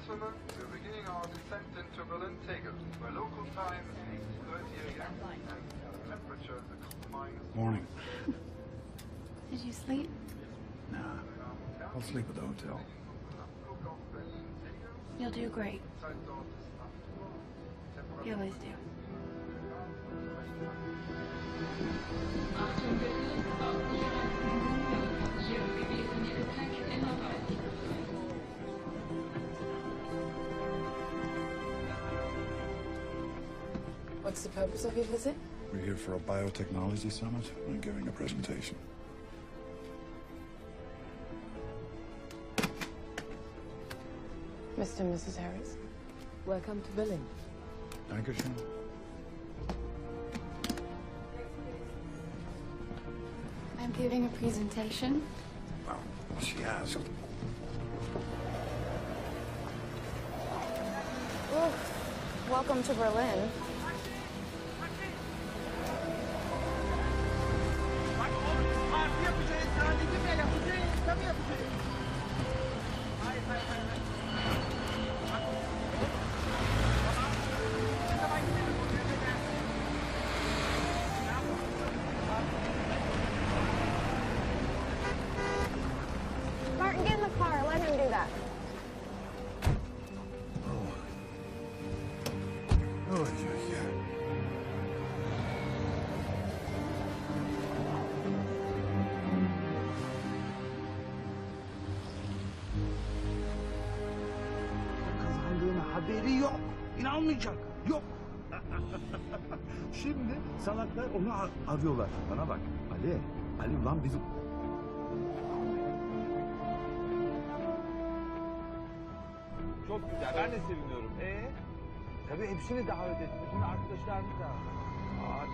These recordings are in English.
gentlemen, we're beginning our descent into Berlin Tegel, where local time is 8:30 a.m. and temperature is minus... Morning. Did you sleep? Nah. I'll sleep at the hotel. You'll do great. You always do. What's the purpose of your visit? We're here for a biotechnology summit. I'm giving a presentation. Mr. and Mrs. Harris, welcome to Berlin. Dankeschön. I'm giving a presentation. Well, she asked. Oh, welcome to Berlin. Martin, get in the car. Let him do that. Oh, yeah. Kazandığına haberi yok. İnanmayacak. Yok. Şimdi salaklar onu arıyorlar. Bana bak. Ali ulan bizim... Çok güzel. Ben de seviniyorum. Tabii hepsini davet et. Bütün arkadaşlarını da.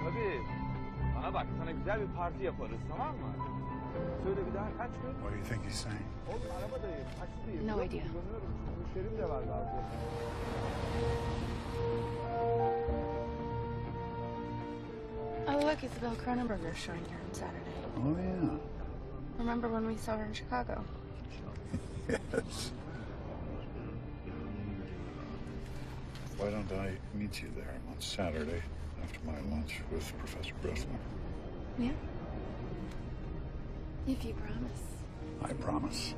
Tabii. Bana bak. Sana güzel bir parti yaparız. Tamam mı? Söyle bir daha kaç gün? What do you think he's saying? Oğlum arabadayım. Taksideyim. No idea. Kullanıyorum. Müşterim de var bazı. Oh, look, Isabel Cronenberger's showing here on Saturday. Oh, yeah. Remember when we saw her in Chicago? Yes. Why don't I meet you there on Saturday after my lunch with Professor Bressler? Yeah? If you promise. I promise.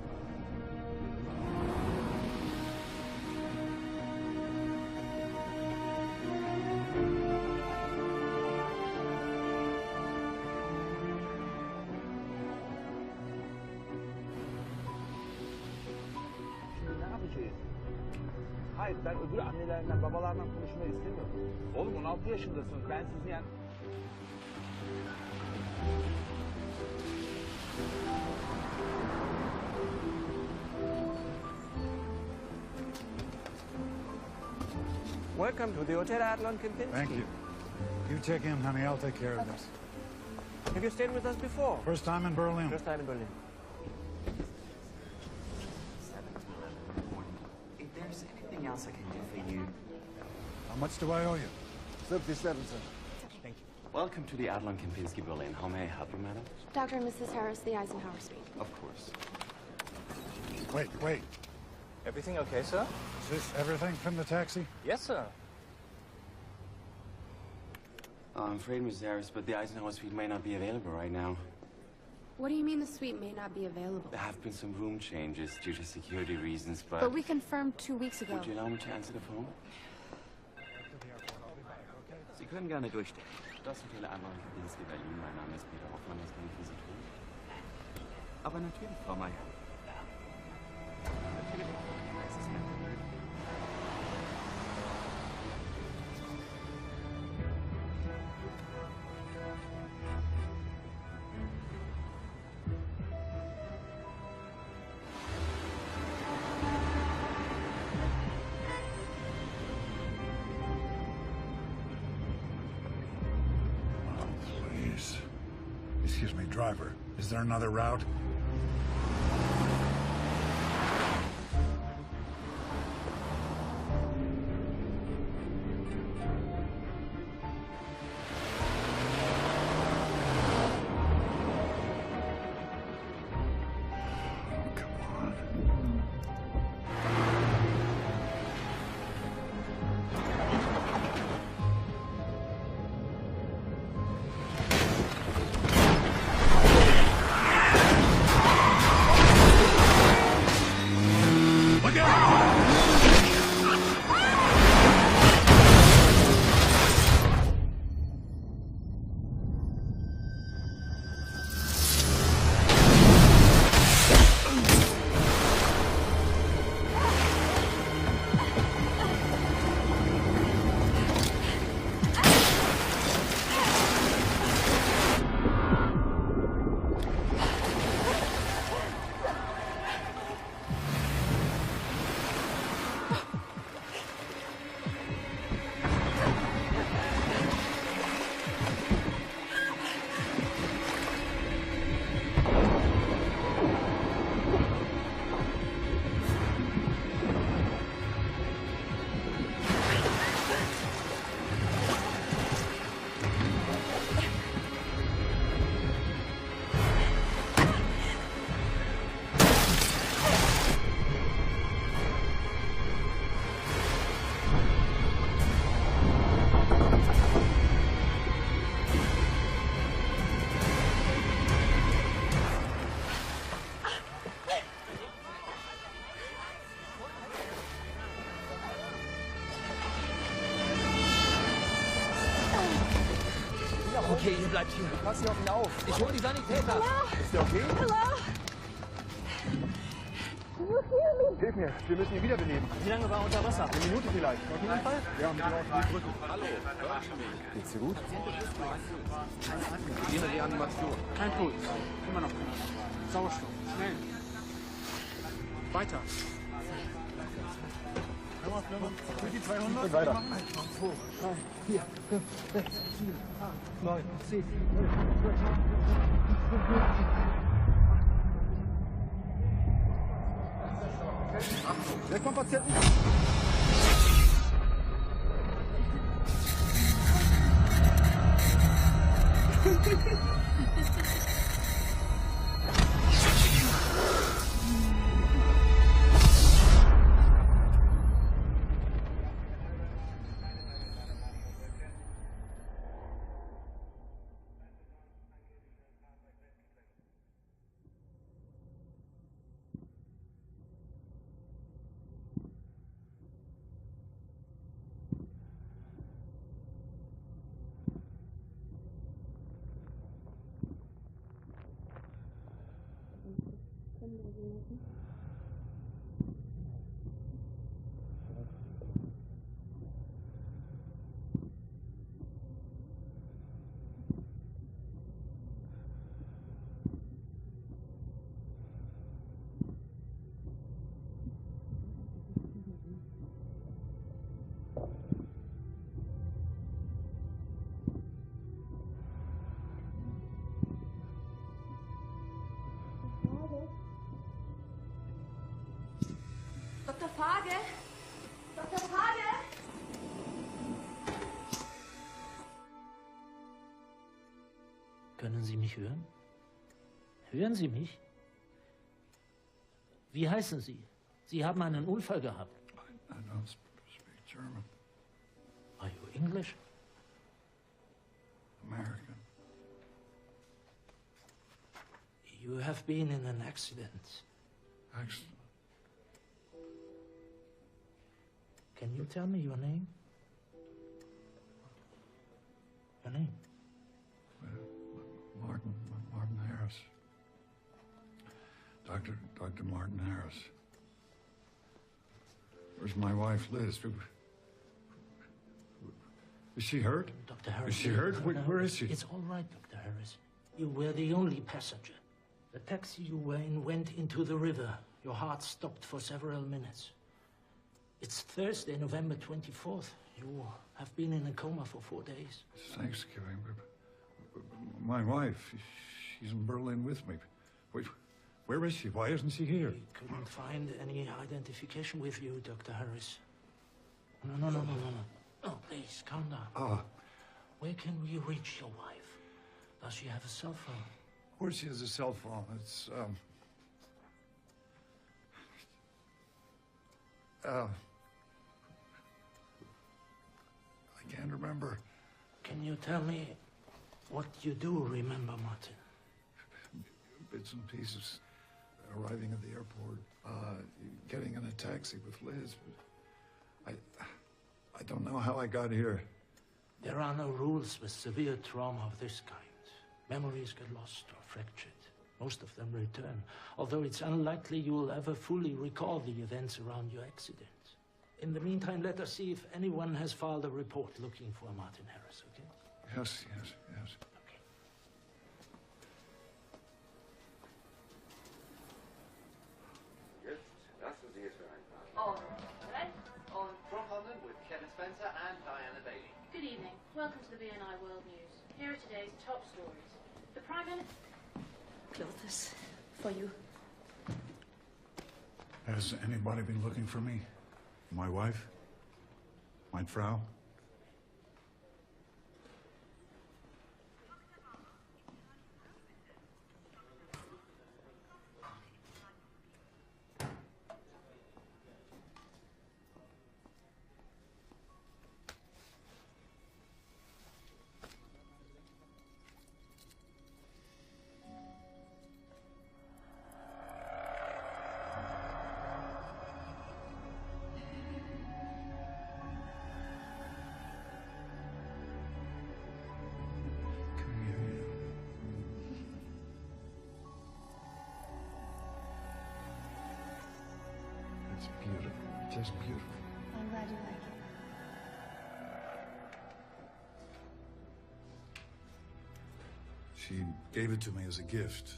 Şimdi ne yapacağız? Hayır, ben öbür annelerinden, babalarından konuşmayı istemiyorum. Oğlum 16 yaşındasınız. Ben sizin yani... Welcome to the Hotel Adlon Kempinski. Thank you. You check in, honey. I'll take care of this. Have you stayed with us before? First time in Berlin. First time in Berlin. If there's anything else I can do for you... How much do I owe you? 37, sir. Thank you. Welcome to the Adlon Kempinski Berlin. How may I help you, madam? Dr. and Mrs. Harris, the Eisenhower Suite. Of course. Wait. Everything okay, sir? Is this everything from the taxi? Yes, sir. I'm afraid, Ms. Harris, but the Eisenhower Suite may not be available right now. What do you mean the suite may not be available? There have been some room changes due to security reasons, but... But we confirmed 2 weeks ago. Would you allow me to answer the phone? Sie können gerne durchstellen. Das Hotel Adlon Kempinski Berlin. Mein Name ist Peter Hoffmann. Was kann ich für Sie tun? Aber natürlich, Frau Meier. Natürlich. Es ist mein Vergnügen. Please. Excuse me, driver. Is there another route? Oh, come on. Okay, ihr bleibt hier. Pass hier auf ihn auf. Ich hol die Sanitäter. Ist der okay? Hello? Hilf mir, wir müssen ihn wiederbeleben. Wie lange war er unter Wasser? Eine Minute vielleicht. Auf jeden Fall? Ja, mit die Brücke. Hallo, hören Sie mich? Geht's dir gut? Gehen wir Reanimation. Kein Puls. Immer noch kein Sauerstoff. Schnell. Weiter. Für die 200? Weiter. 4, 5, 6, 7, 8, 9, 10. Wer kommt Patienten? Dr. Fage? Dr. Fage? Können Sie mich hören? Hören Sie mich? Wie heißen Sie? Sie haben einen Unfall gehabt. I don't speak German. Are you English? American. You have been in an accident. Accident. Can you tell me your name? Your name? Martin Harris. Dr. Martin Harris. Where's my wife, Liz? Is she hurt? Dr. Harris. Is she hurt? Where is she? It's all right, Dr. Harris. You were the only passenger. The taxi you were in went into the river. Your heart stopped for several minutes. It's Thursday, November 24th. You have been in a coma for 4 days. It's Thanksgiving. My wife, she's in Berlin with me. Wait, where is she? Why isn't she here? We couldn't find any identification with you, Dr. Harris. No. Oh, please, calm down. Where can we reach your wife? Does she have a cell phone? Of course she has a cell phone. It's, I can't remember. Can you tell me what you do remember, Martin? Bits and pieces. Arriving at the airport, getting in a taxi with Liz. I don't know how I got here. There are no rules with severe trauma of this kind. Memories get lost or fractured. Most of them return, although it's unlikely you will ever fully recall the events around your accident. In the meantime, let us see if anyone has filed a report looking for Martin Harris, okay? Yes. Okay. Jetzt lassen Sie es für ein paar. On. Ready? On. From London with Kevin Spencer and Diana Bailey. Good evening. Welcome to the BNI World News. Here are today's top stories. The Prime Minister... Clothes for you. Has anybody been looking for me? My wife? Mein Frau? It's beautiful, just beautiful. I'm glad you like it. She gave it to me as a gift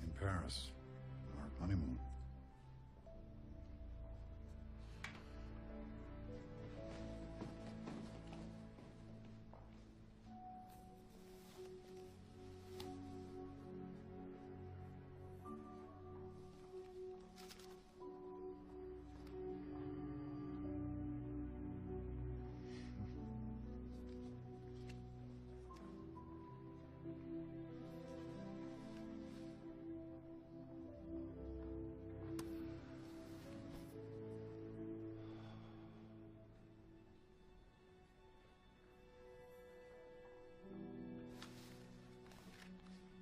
in Paris, our honeymoon.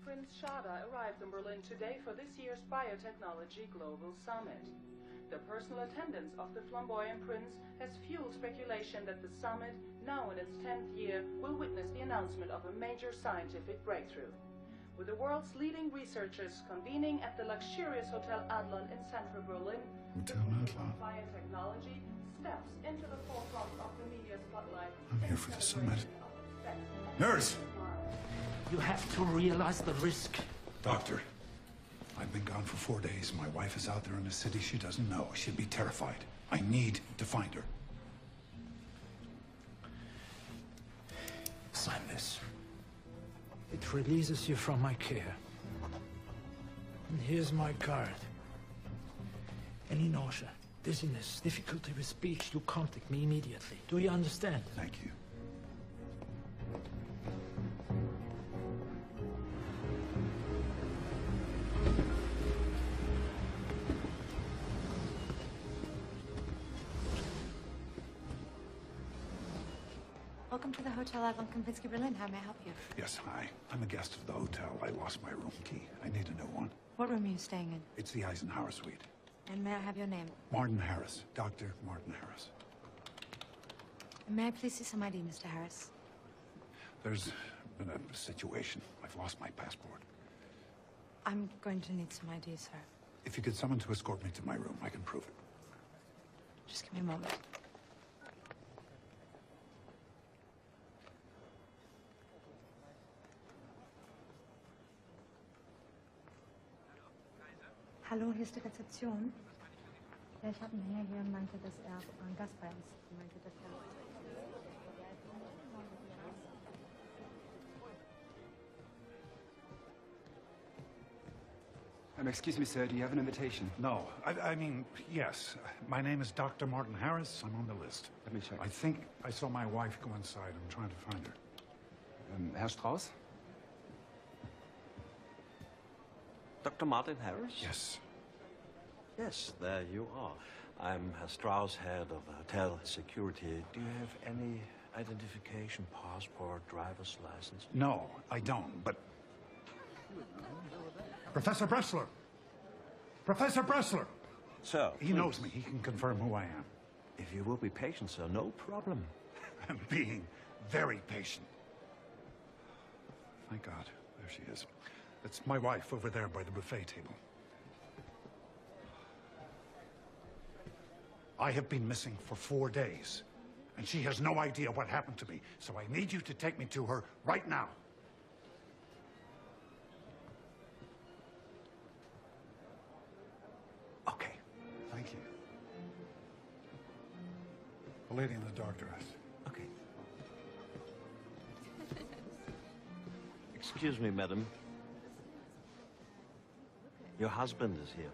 Prince Shada arrived in Berlin today for this year's Biotechnology Global Summit. The personal attendance of the flamboyant prince has fueled speculation that the summit, now in its 10th year, will witness the announcement of a major scientific breakthrough. With the world's leading researchers convening at the luxurious Hotel Adlon in central Berlin, Hotel Adlon. biotechnology steps into the forefront of the media spotlight. I'm here for the summit. Nurse! You have to realize the risk. Doctor, I've been gone for 4 days. My wife is out there in a city she doesn't know. She'd be terrified. I need to find her. Sign this. It releases you from my care. And here's my card. Any nausea, dizziness, difficulty with speech, you contact me immediately. Do you understand? Thank you. Welcome to the Hotel Adlon Kempinski Berlin. How may I help you? Yes, hi. I'm a guest of the hotel. I lost my room key. I need a new one. What room are you staying in? It's the Eisenhower suite. And may I have your name? Martin Harris. Dr. Martin Harris. And may I please see some ID, Mr. Harris? There's been a situation. I've lost my passport. I'm going to need some ID, sir. If you get someone to escort me to my room, I can prove it. Just give me a moment. Hallo, hier ist die Rezeption. Ja, ich habe einen Herr hier und meinte, dass er ein Gast bei uns meinte, dass er... Excuse me, sir, do you have an invitation? No. I mean, yes. My name is Dr. Martin Harris. I'm on the list. Let me check. I think I saw my wife go inside. I'm trying to find her. Herr Strauss? Dr. Martin Harris? Yes. Yes, there you are. I'm Herr Strauss, head of hotel security. Do you have any identification, passport, driver's license? No, I don't, but... Professor Bressler! Professor Bressler! Sir, He knows me. He can confirm who I am. If you will be patient, sir, no problem. I'm being very patient. Thank God. There she is. That's my wife over there by the buffet table. I have been missing for 4 days, and she has no idea what happened to me, so I need you to take me to her right now. Okay. Thank you. The lady in the dark dress. Okay. Excuse me, madam. Your husband is here.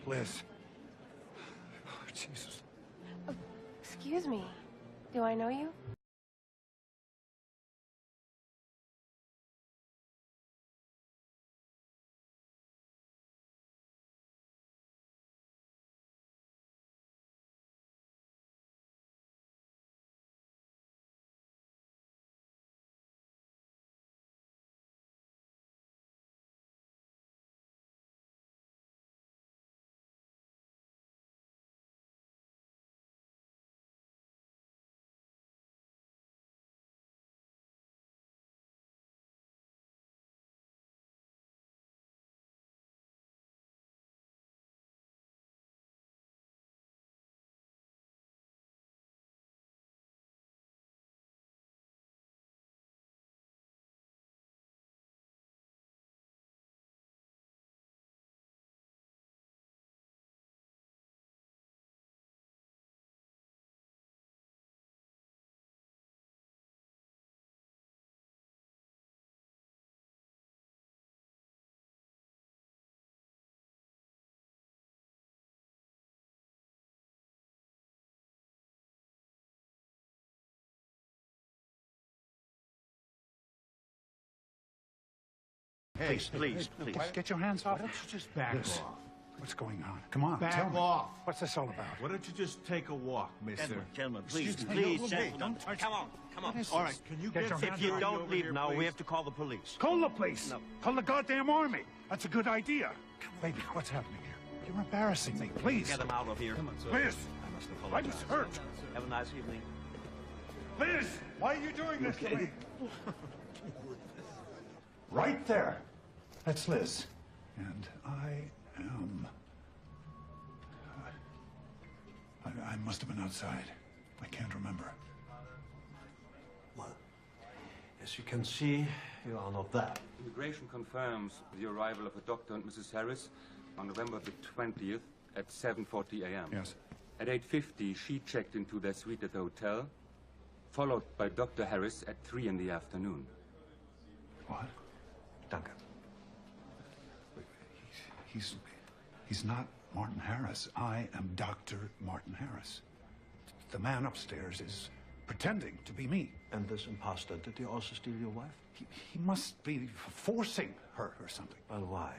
Liz. Oh, Jesus. Excuse me. Do I know you? Please. Get your hands Why off. don't you just back Liz, off? what's going on? Come on, Back tell me. off. What's this all about? Why don't you just take a walk, mister? Gentlemen, Excuse me. please, Hey, gentlemen. don't touch Come me. on. What is All this? right, can you Get get your some hands If you off. security don't over leave here, now, we please? have to call the police. Call the police. No. Call the goddamn army. That's a good idea. Baby, what's happening here? You're embarrassing me. Please. Get him out of here. Liz, I must I apologize. was hurt. Have a nice evening. Liz, why are you doing this to me? Right there. That's Liz. And I am... I must have been outside. I can't remember. Well, as you can see, you are not there. Immigration confirms the arrival of a Dr. and Mrs. Harris on November the 20th at 7:40 a.m. Yes. At 8:50, she checked into their suite at the hotel, followed by Dr. Harris at 3 in the afternoon. What? Danke. He's not Martin Harris. I am Dr. Martin Harris. The man upstairs is pretending to be me. And this imposter, did he also steal your wife? He must be forcing her or something. Well, why?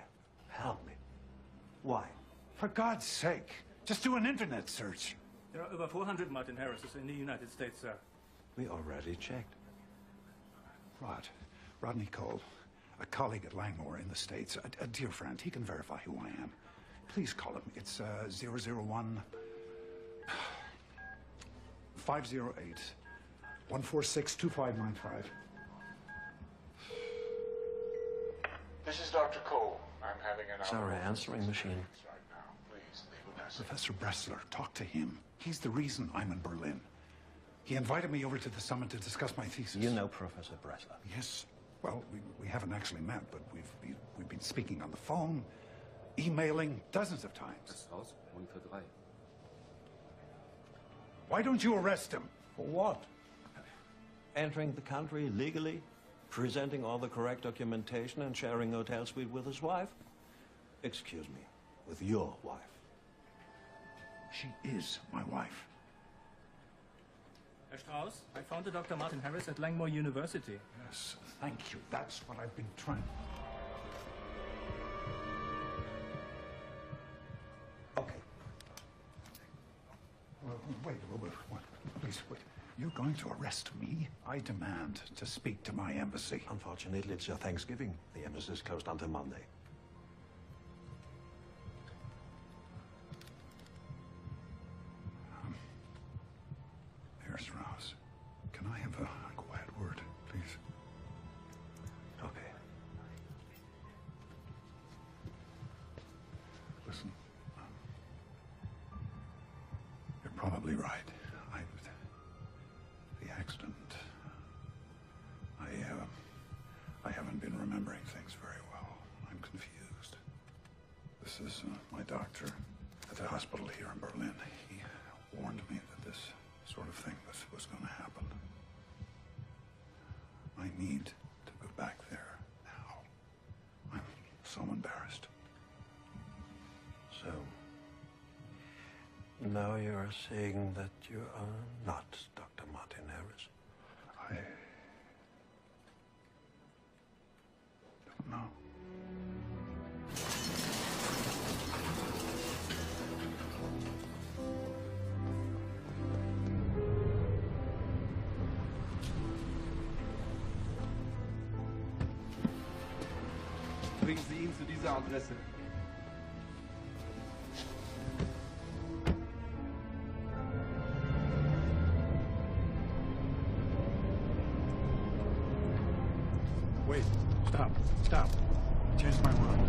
Help me. Why? For God's sake, just do an internet search. There are over 400 Martin Harrises in the United States, sir. We already checked. Rodney Cole, a colleague at Langmore in the States, a dear friend. He can verify who I am. Please call him. It's 001 508 146 2595. This is Dr. Cole. I'm having an Sorry, answering machine. right now. Please leave a message. Professor Bressler, talk to him. He's the reason I'm in Berlin. He invited me over to the summit to discuss my thesis. You know Professor Bressler? Yes. Well, we haven't actually met, but we've been speaking on the phone, emailing dozens of times. Das Haus, Monitor 3. Why don't you arrest him? For what? Entering the country legally, presenting all the correct documentation, and sharing a hotel suite with his wife? Excuse me, with your wife. She is my wife. Herr Strauss, I found a Dr. Martin Harris at Langmore University. Yes, thank you. That's what I've been trying. Okay. Wait. Please, wait. You're going to arrest me? I demand to speak to my embassy. Unfortunately, it's your Thanksgiving. The embassy is closed until Monday. Herr Strauss, can I have a quiet word, please? Okay. Listen, you're probably right. The accident. I haven't been remembering things very well. I'm confused. This is my doctor at the hospital here in Berlin. He warned me that this sort of thing was going to happen. I need to go back there now. I'm so embarrassed. So, now you are saying that you are not Dr. Martin Harris? I don't know. Bringen Sie ihn zu dieser Adresse. Wait, stop. Changed my mind.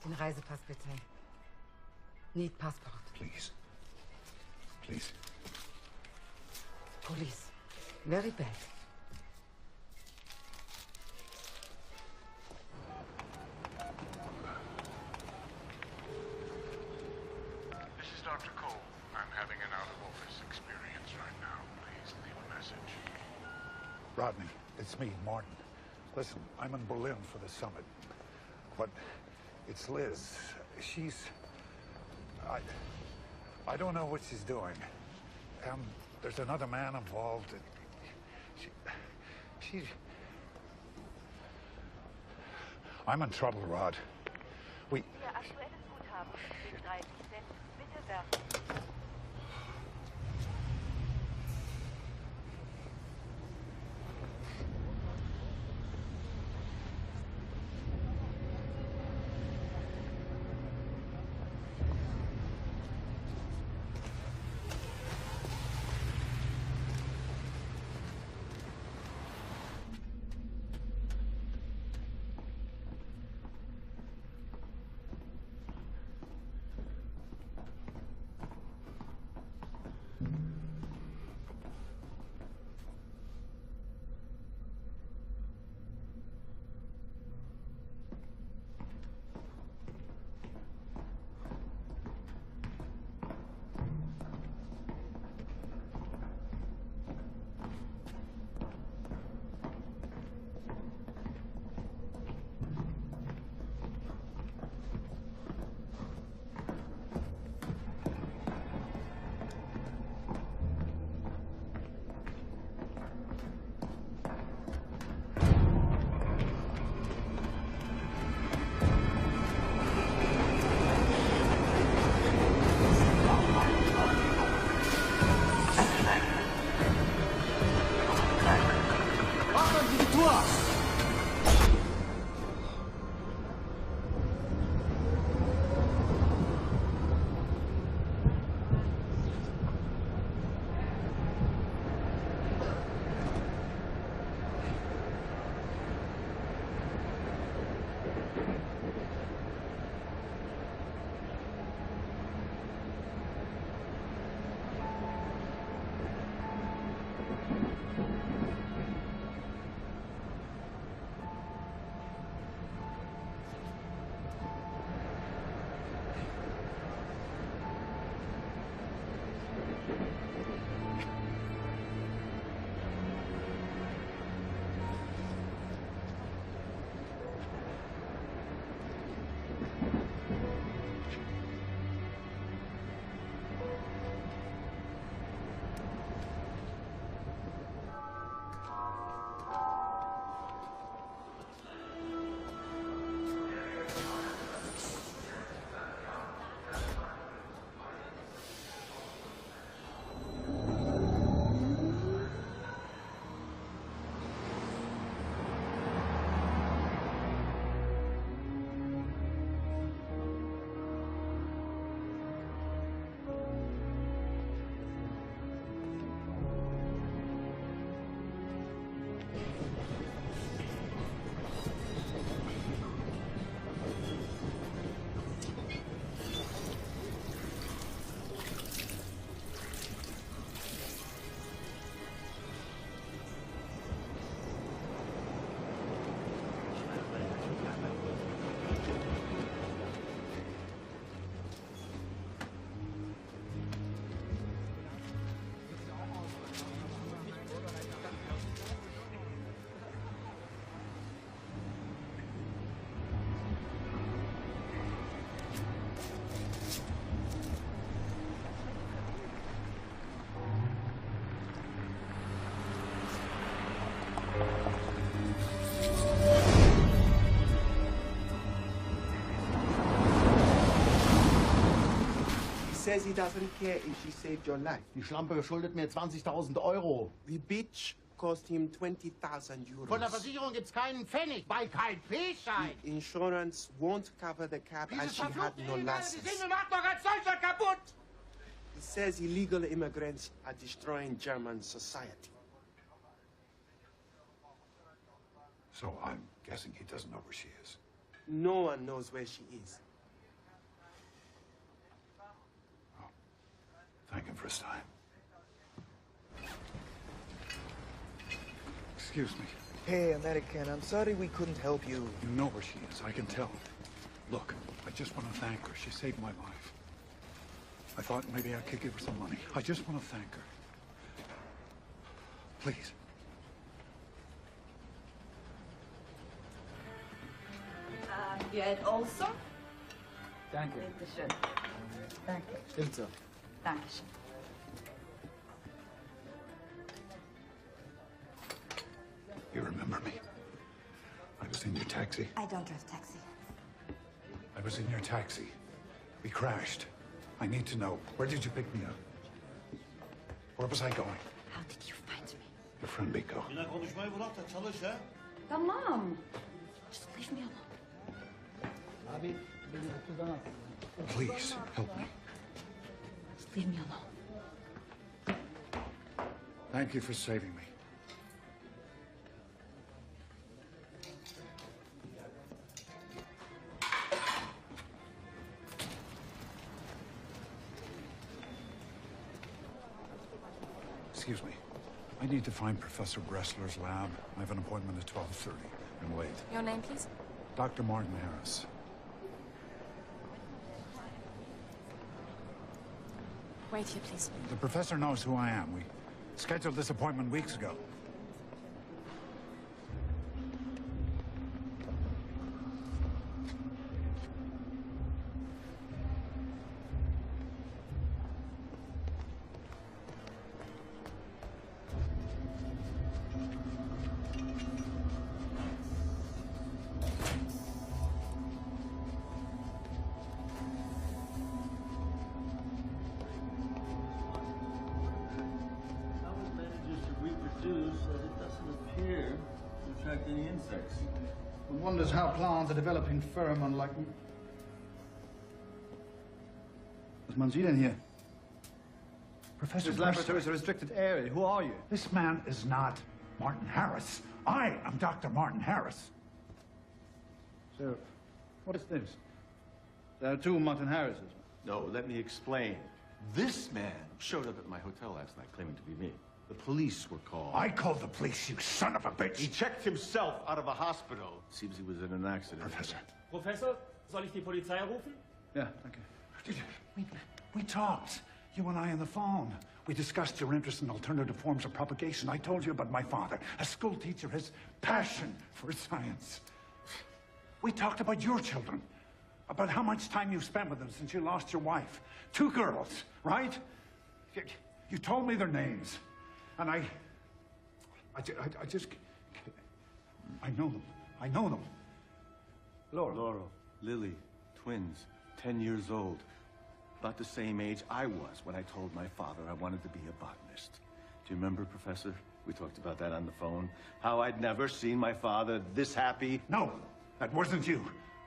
Den Reisepass bitte. Need passport. Please. Please. Police. Very bad. This is Dr. Cole. I'm having an out-of-office experience right now. Please leave a message. Rodney, it's me, Martin. Listen, I'm in Berlin for the summit. But it's Liz. She's... I don't know what she's doing. And there's another man involved. She's... I'm in trouble, Rod. We... Ihr aktuelles Guthaben sind 30 Cent. Bitte werfen. Says he doesn't care if she saved your life. Die Schlampe schuldet mir 20.000 Euro. The bitch cost him 20,000 euros. Von der Versicherung gibt's keinen Pfennig, weil kein P-Schein. The insurance won't cover the cab and she had no license. Die Sinne macht doch als solcher kaputt. He says illegal immigrants are destroying German society. So I'm guessing he doesn't know where she is. No one knows where she is. Thank him for his time. Excuse me. Hey, American, I'm sorry we couldn't help you. You know where she is, I can tell. Look, I just want to thank her. She saved my life. I thought maybe I could give her some money. I just want to thank her. Please. Geld also? Danke. Bitte schön. Danke. Ilse. Dankeschön. You remember me? I was in your taxi. I don't drive taxi. I was in your taxi. We crashed. I need to know, where did you pick me up? Where was I going? How did you find me? Your friend Biko. Yine konuşmayı bırak da çalış ha. Tamam. Just leave me alone. Abi, beni okuldan at. Please, help me. Just leave me alone. Thank you for saving me. Excuse me. I need to find Professor Bressler's lab. I have an appointment at 12:30. I'm late. Your name, please? Dr. Martin Harris. Wait here, please. The professor knows who I am. We scheduled this appointment weeks ago. One wonders how plants are developing pheromone like... Was man Sie denn hier? Professor This laboratory is a restricted area. Who are you? This man is not Martin Harris. I am Dr. Martin Harris. So, what is this? There are two Martin Harrises. No, let me explain. This man showed up at my hotel last night claiming to be me. The police were called. I called the police, you son of a bitch! He checked himself out of a hospital. Seems he was in an accident. Professor. Professor, soll ich die Polizei rufen? Yeah, okay. We talked, you and I on the phone. We discussed your interest in alternative forms of propagation. I told you about my father, a school teacher, his passion for science. We talked about your children, about how much time you've spent with them since you lost your wife. 2 girls, right? You told me their names. And I just, I know them. I know them. Laurel, Lily, twins, 10 years old. About the same age I was when I told my father I wanted to be a botanist. Do you remember, Professor? We talked about that on the phone. How I'd never seen my father this happy. No, that wasn't you.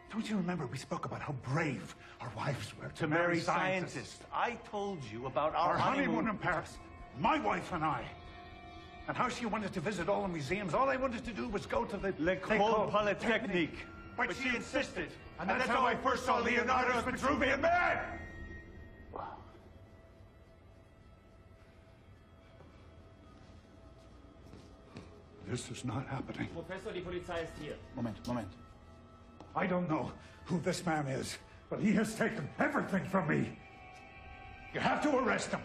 Don't you remember we spoke about how brave our wives were to marry scientists? I told you about Our honeymoon in Paris. My wife and I. And how she wanted to visit all the museums. All I wanted to do was go to the... L'École Polytechnique. But she insisted. And that's how I first saw Leonardo's Vitruvian Man! Wow. This is not happening. Professor, die Polizei ist hier. Moment. I don't know who this man is, but he has taken everything from me. You have to arrest him.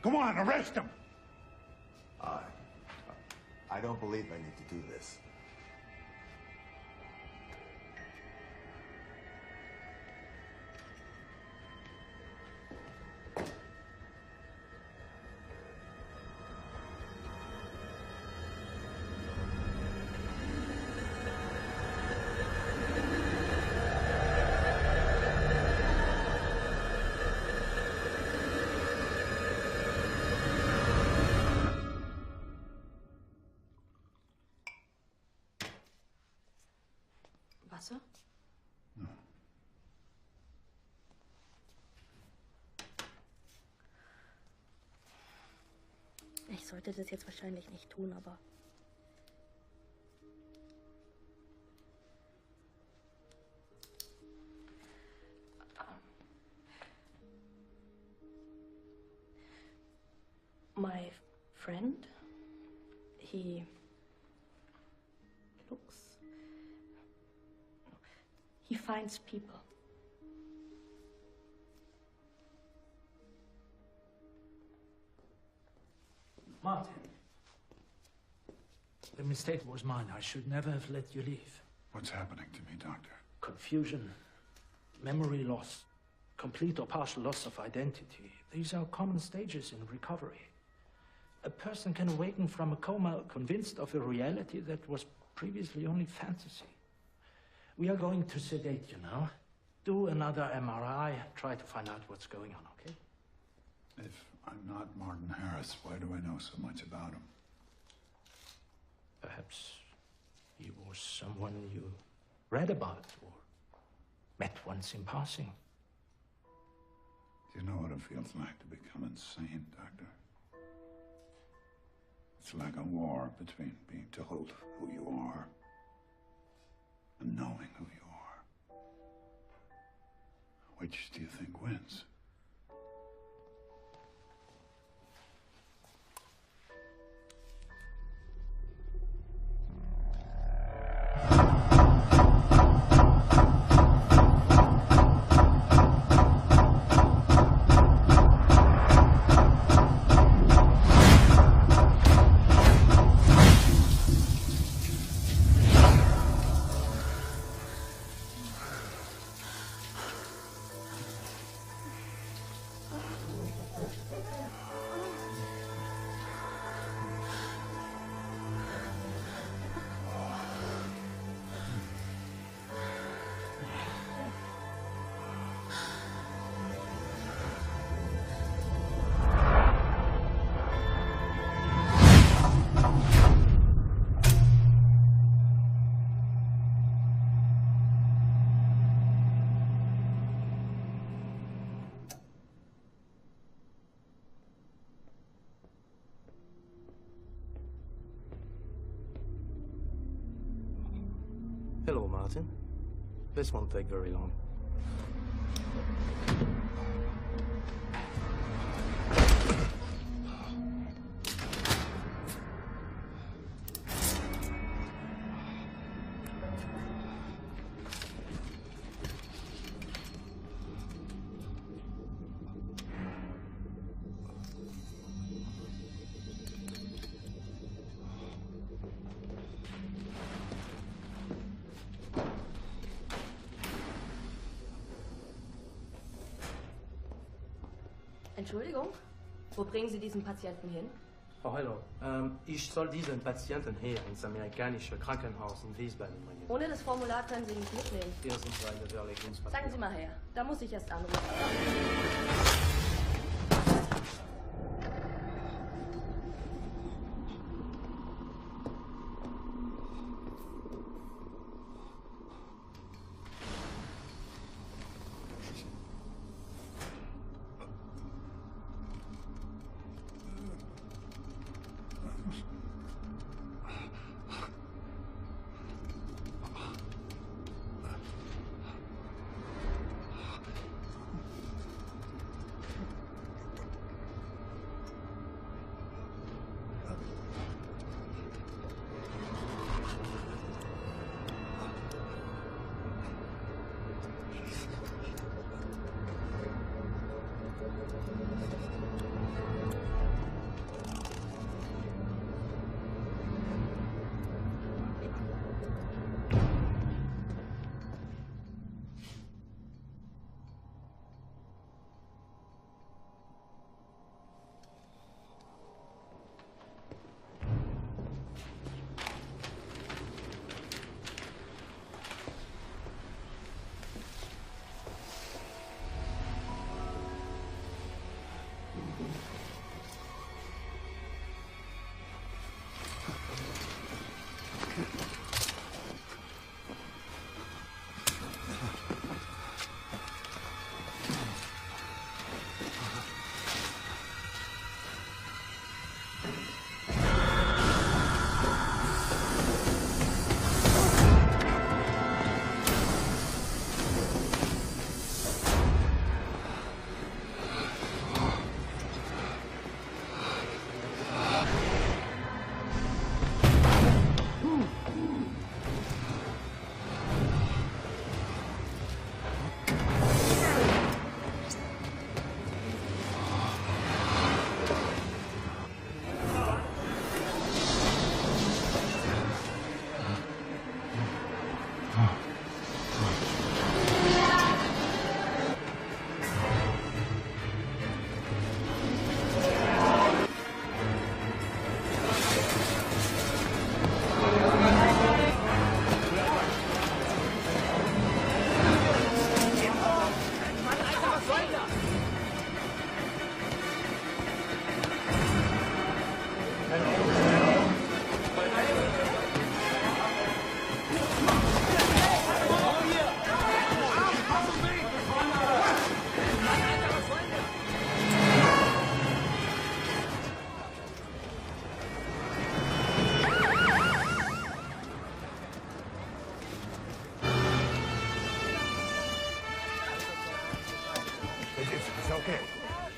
Come on, arrest him. I don't believe I need to do this. Wasser? Ich sollte das jetzt wahrscheinlich nicht tun, aber... friend. He looks... He finds people. Martin. The mistake was mine. I should never have let you leave. What's happening to me, Doctor? Confusion, memory loss, complete or partial loss of identity. These are common stages in recovery. A person can awaken from a coma convinced of a reality that was previously only fantasy. We are going to sedate you now. Do another MRI. Try to find out what's going on, okay? If I'm not Martin Harris, why do I know so much about him? Perhaps he was someone you read about or met once in passing. Do you know what it feels like to become insane, Doctor? It's like a war between being told who you are and knowing who you are. Which do you think wins? Hello, Martin. This won't take very long. Entschuldigung, wo bringen Sie diesen Patienten hin? Oh, hallo. Ich soll diesen Patienten hier ins amerikanische Krankenhaus in Wiesbaden bringen. Ohne das Formular können Sie nicht mitnehmen. Hier sind zwei Verlegungspapiere. Sagen Sie mal her, da muss ich erst anrufen. It's okay.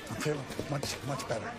I'm feeling much better.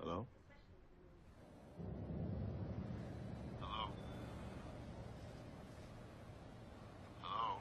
Hello? Hello? Hello?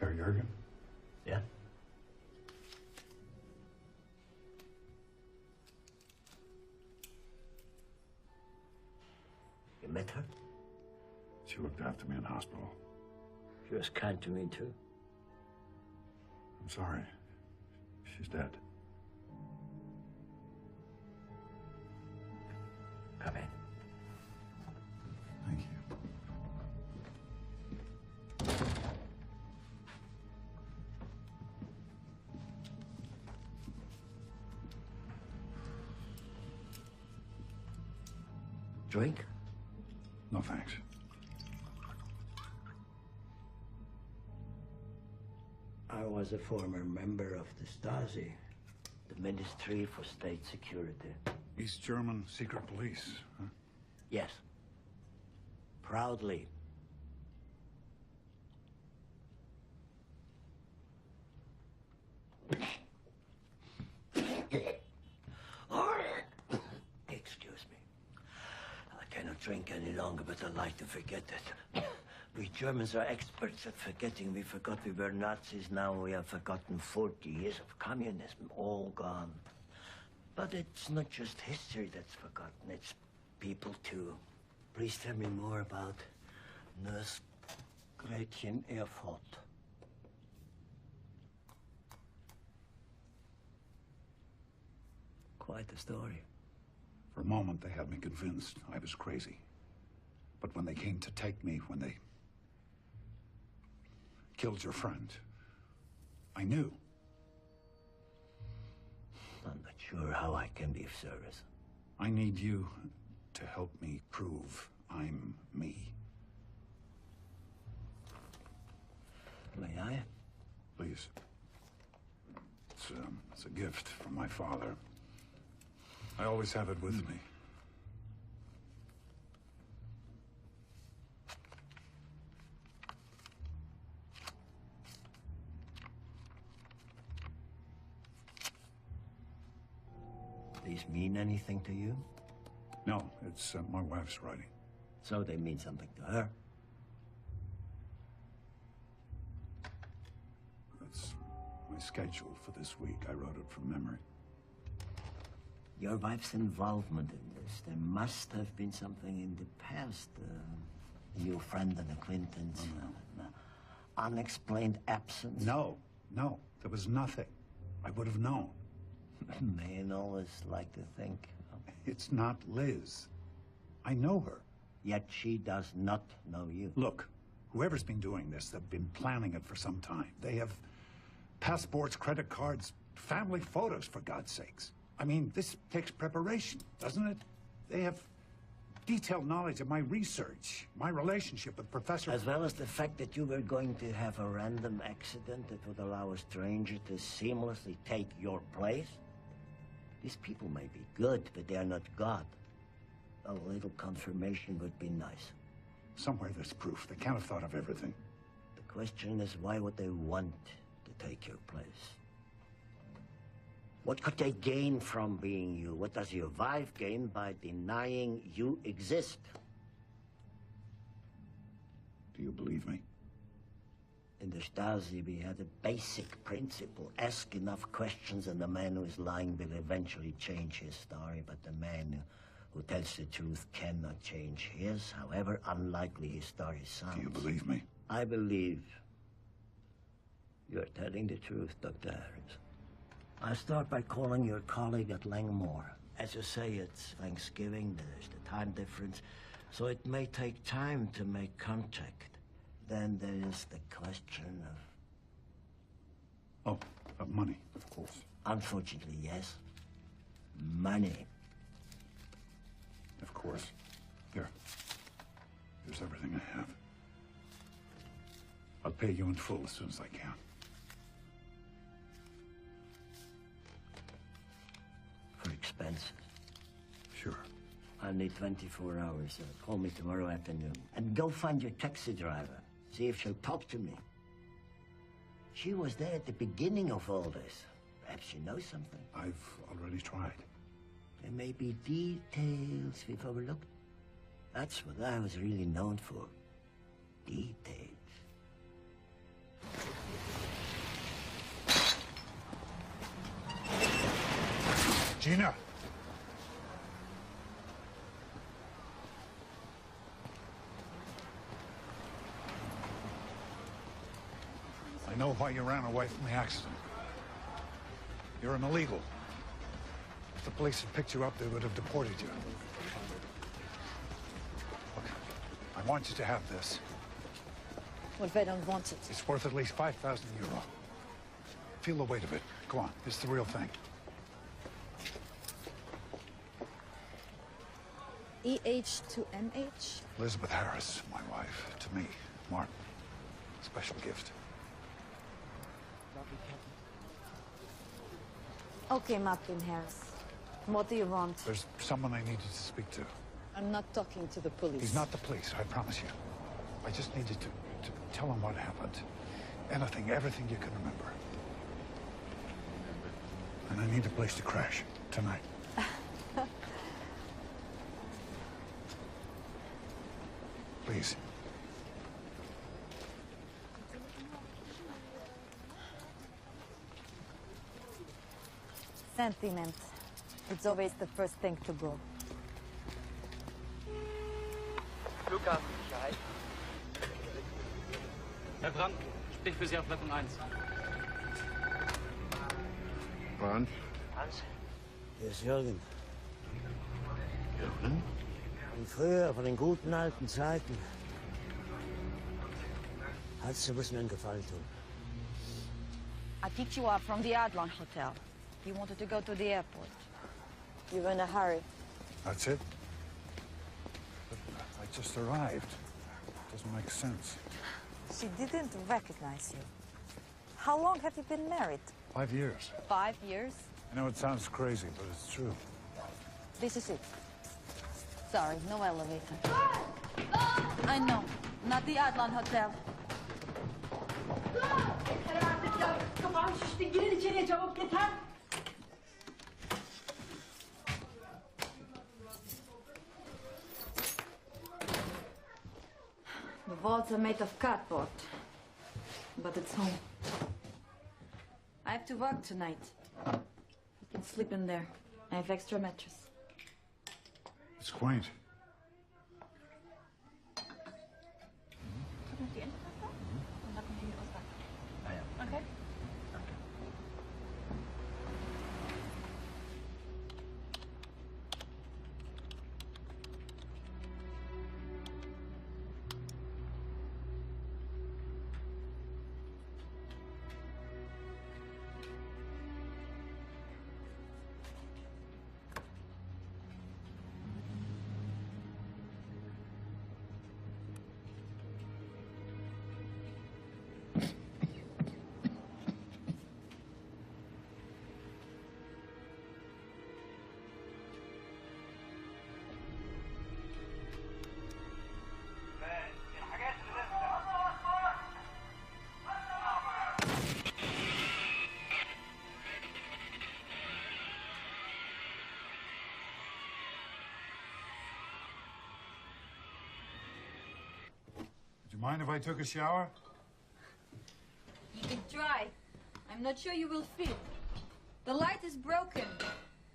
Herr Jürgen? Yeah? You met her? She looked after me in hospital. She was kind to me, too. I'm sorry. She's dead. Come in. Thank you. Drink? No, thanks. I was a former member of the Stasi, the Ministry for State Security. East German secret police, huh? Yes. Proudly. Excuse me. I cannot drink any longer, but I like to forget it. We Germans are experts at forgetting. We forgot we were Nazis. Now we have forgotten 40 years of communism. All gone. But it's not just history that's forgotten. It's people, too. Please tell me more about Nurse Gretchen Erfurt. Quite a story. For a moment, they had me convinced I was crazy. But when they came to take me, when they killed your friend, I knew. sure how I can be of service. I need you to help me prove I'm me. May I? Please. It's a gift from my father. I always have it with me. These mean anything to you? No, it's my wife's writing. So they mean something to her? That's my schedule for this week. I wrote it from memory. Your wife's involvement in this. There must have been something in the past. A new friend of the Clintons. Unexplained absence. No, there was nothing. I would have known. Men always like to think. It's not Liz. I know her. Yet she does not know you. Look, whoever's been doing this, they've been planning it for some time. They have passports, credit cards, family photos, for God's sakes. I mean, this takes preparation, doesn't it? They have detailed knowledge of my research, my relationship with Professor... As well as the fact that you were going to have a random accident that would allow a stranger to seamlessly take your place. These people may be good, but they are not God. A little confirmation would be nice. Somewhere there's proof. They can't have thought of everything. The question is, why would they want to take your place? What could they gain from being you? What does your wife gain by denying you exist? Do you believe me? In the Stasi, we had a basic principle. Ask enough questions and the man who is lying will eventually change his story, but the man who tells the truth cannot change his, however unlikely his story sounds. Do you believe me? I believe you're telling the truth, Dr. Harris. I'll start by calling your colleague at Langmore. As you say, it's Thanksgiving, there's the time difference, so it may take time to make contact. Then there is the question of... Oh, of money, of course. Unfortunately, yes. Money. Of course. Here. Here's everything I have. I'll pay you in full as soon as I can. For expenses. Sure. I'll need 24 hours. Call me tomorrow afternoon. And go find your taxi driver. See if she'll talk to me. She was there at the beginning of all this. Perhaps she knows something. I've already tried. There may be details we've overlooked. That's what I was really known for. Details. Gina! I know why you ran away from the accident. You're an illegal. If the police had picked you up, they would have deported you. Look, I want you to have this. What if I don't want it? It's worth at least 5,000 euro. Feel the weight of it. Go on, it's the real thing. EH to MH? Elizabeth Harris, my wife, to me, Martin. Special gift. Okay, Martin Harris. What do you want? There's someone I needed to speak to. I'm not talking to the police. He's not the police, I promise you. I just needed to tell him what happened. Anything, everything you can remember. And I need a place to crash tonight. Please. Sentiment. It's always the first thing to go. Flughafensicherheit. Herr Brandt, sprich für Sie auf Leitung 1. Brandt? Hans? Hier ist Jürgen. Jürgen? Von früher, von den guten alten Zeiten. Hans, du musst mir einen Gefallen tun. I picked you up from the Adlon Hotel. He wanted to go to the airport. You were in a hurry. That's it? But I just arrived. Doesn't make sense. She didn't recognize you. How long have you been married? 5 years. 5 years? I know it sounds crazy, but it's true. This is it. Sorry, no elevator. I know. Not the Adlan Hotel. Yeter artık ya. Kafam şişti. Girin içeriye çabuk yeter. The vaults are made of cardboard. But it's home. I have to work tonight. You can sleep in there. I have extra mattress. It's quaint. Okay. Would you mind if I took a shower? You can try. I'm not sure you will fit. The light is broken.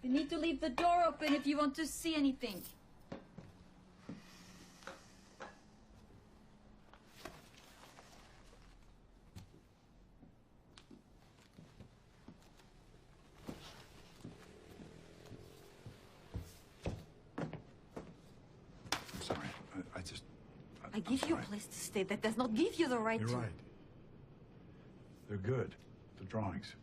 You need to leave the door open if you want to see anything. I'm sorry. I just... I give you a place to stay. That does not give you the right You're to... right. They're good. The drawings.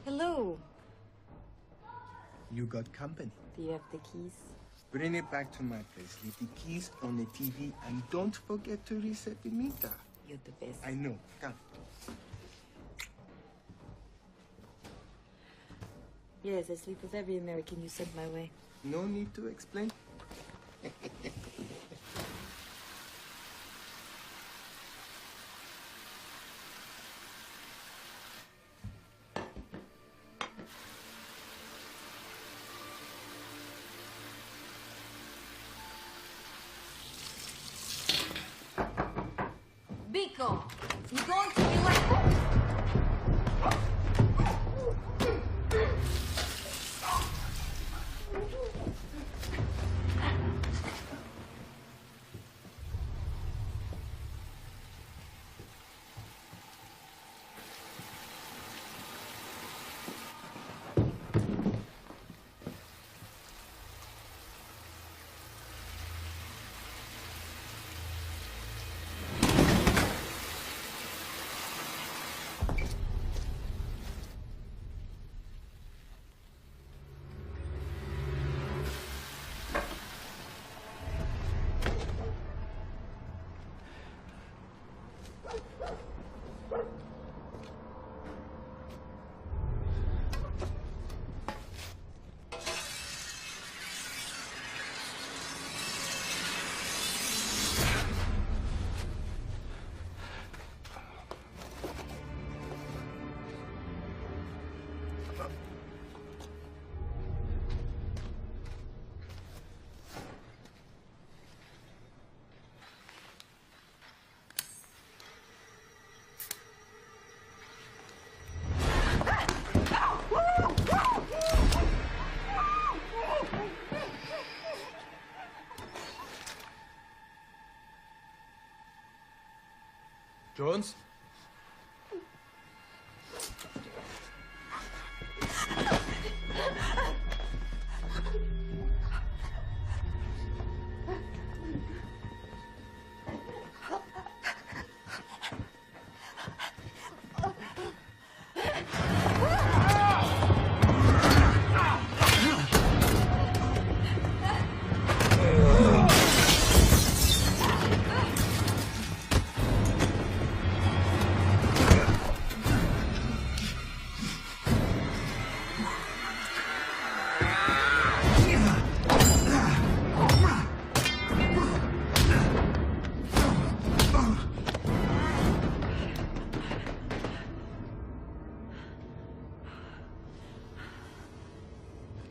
Hello. You got company. Do you have the keys? Bring it back to my place. Leave the keys on the TV and don't forget to reset the meter. You're the best. I know. Come. Yes, I sleep with every American you send my way. No need to explain. Biko, you're going to be like... Jones?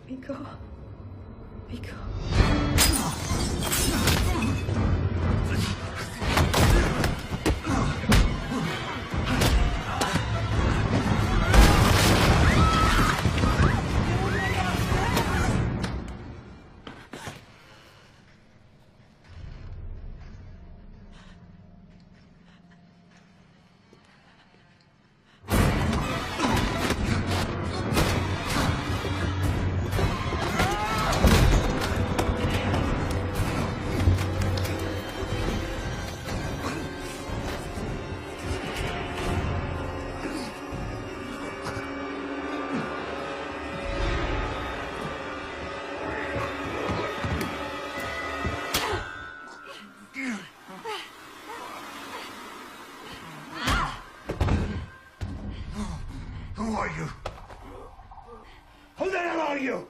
Miko. Miko. Who are you? Who the hell are you?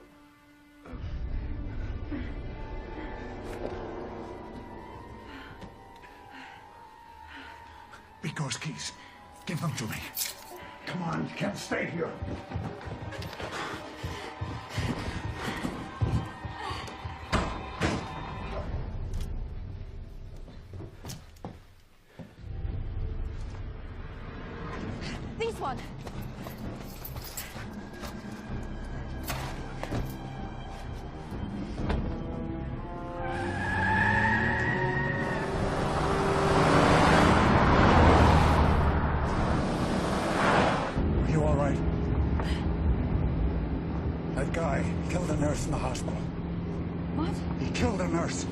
Miko's keys. Give them to me. Come on, you can't stay here. This one. Are you all right? That guy killed a nurse in the hospital. What? He killed a nurse.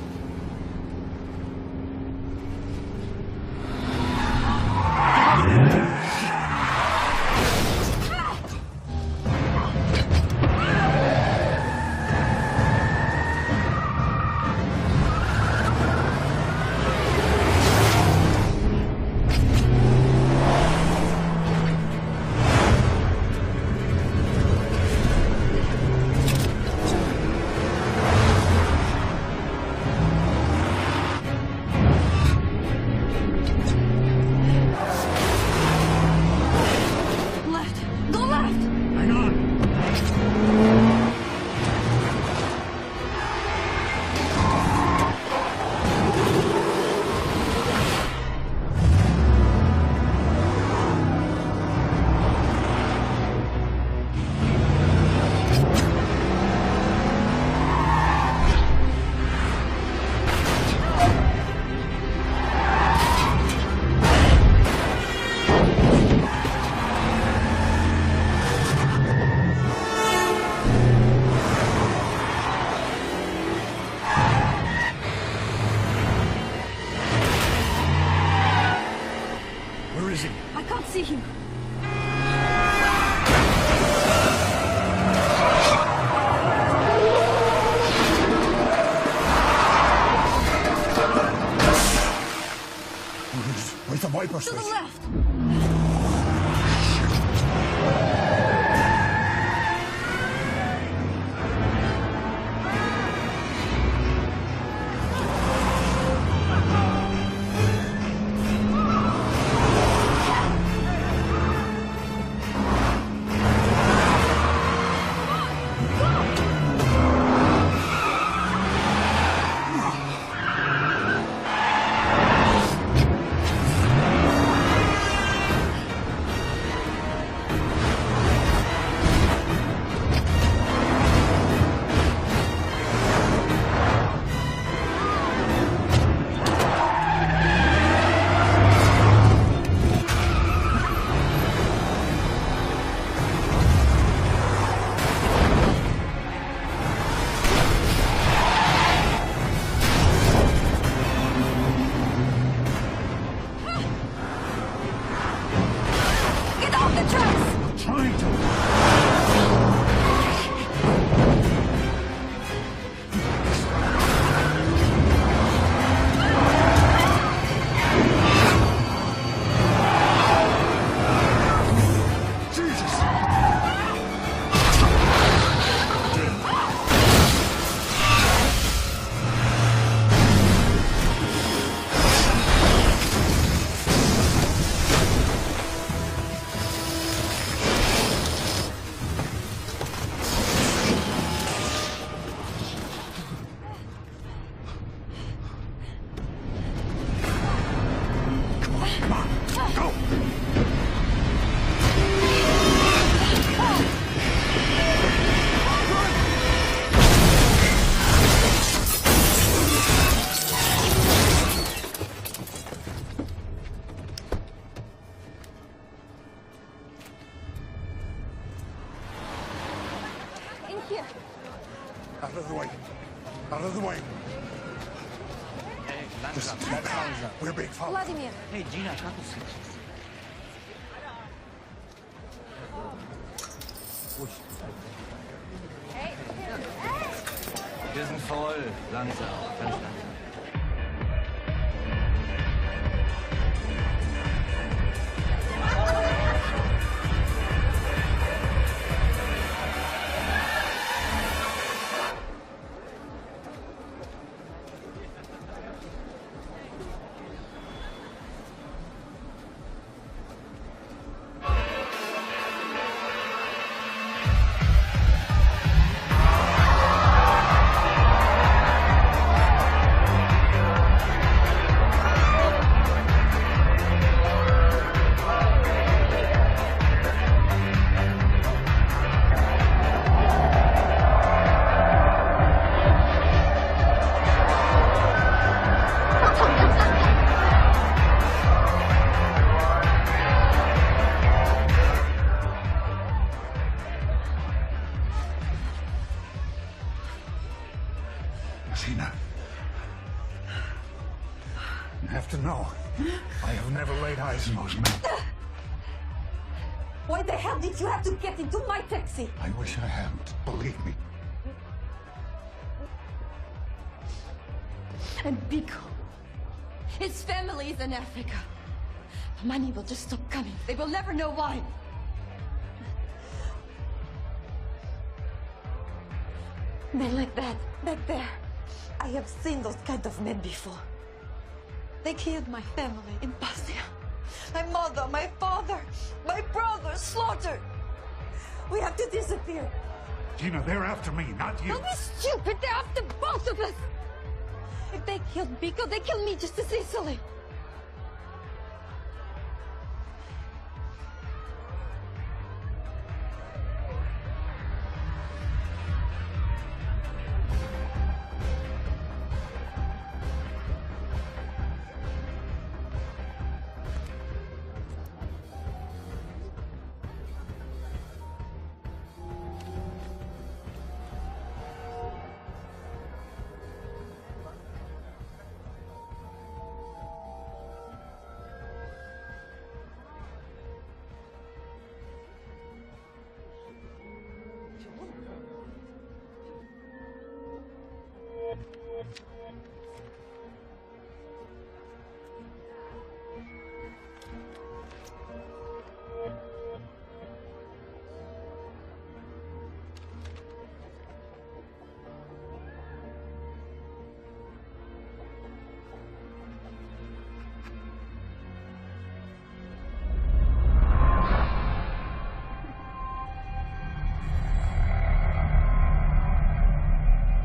Where is he? I can't see him. Where's the wiper To switch? the left. Out of the way. Out of the way. Hey, Listen langsam, to me, bleib man. langsam. We're being followed. Vladimir. Hey, Gina, kannst du es? Hey. Wir sind voll. Langsam, ganz langsam. Gina. You have to know, I have never laid eyes on those men. Why the hell did you have to get into my taxi? I wish I hadn't. Believe me. And Biko. His family is in Africa. The money will just stop coming. They will never know why. Men like that, back there. I have seen those kind of men before. They killed my family in Bosnia. My mother, my father, my brother slaughtered. We have to disappear. Gina, they're after me, not you. Don't be stupid. They're after both of us. If they killed Biko, they killed me just as easily.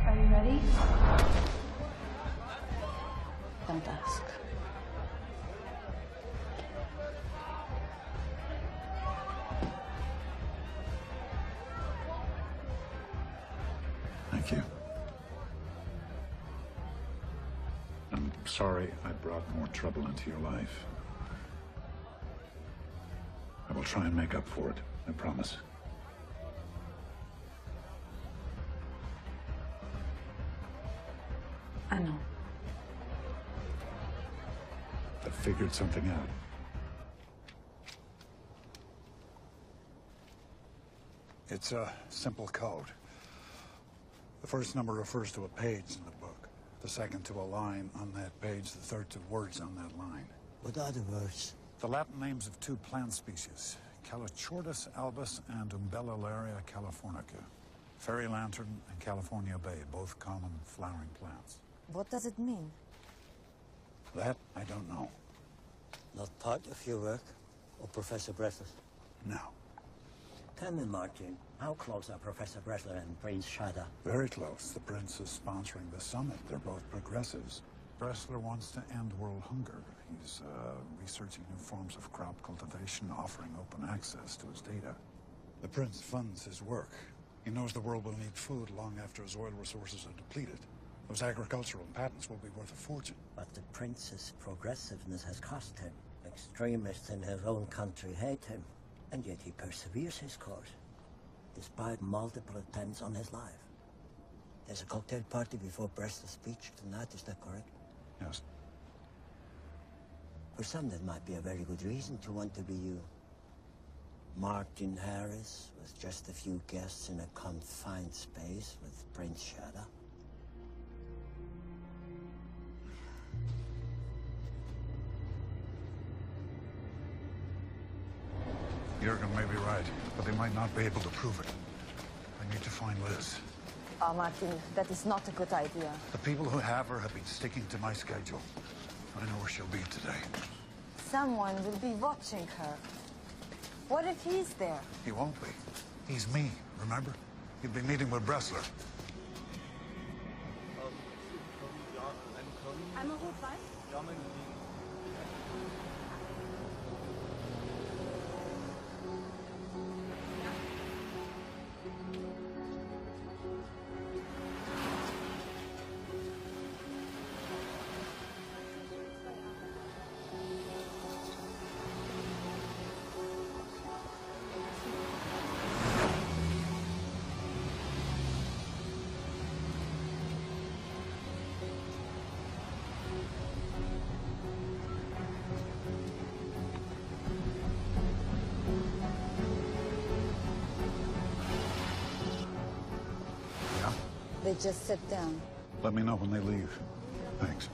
Are you ready? Don't ask. Thank you. I'm sorry I brought more trouble into your life. I will try and make up for it, I promise. I know. I figured something out. It's a simple code. The first number refers to a page in the book. The second to a line on that page. The third to words on that line. What are the words? The Latin names of two plant species, Calochortus albus and Umbellularia californica. Fairy lantern and California bay, both common flowering plants. What does it mean? That I don't know. Not part of your work, or Professor Bressler's? No. Tell me, Martin, how close are Professor Bressler and Prince Shada? Very close. The prince is sponsoring the summit. They're both progressives. Bressler wants to end world hunger. He's researching new forms of crop cultivation, offering open access to his data. The prince funds his work. He knows the world will need food long after his oil resources are depleted. Those agricultural patents will be worth a fortune. But the prince's progressiveness has cost him. Extremists in his own country hate him, and yet he perseveres his course, despite multiple attempts on his life. There's a cocktail party before Brest's speech tonight, is that correct? Yes. For some, that might be a very good reason to want to be you. Martin Harris, with just a few guests in a confined space with Prince Shada. Jurgen may be right, but they might not be able to prove it. I need to find Liz. Oh, Martin, that is not a good idea. The people who have her have been sticking to my schedule. I know where she'll be today. Someone will be watching her. What if he's there? He won't be. He's me, remember? He'll be meeting with Bressler. Einmal rot-weiß? They just sit down. Let me know when they leave. Thanks.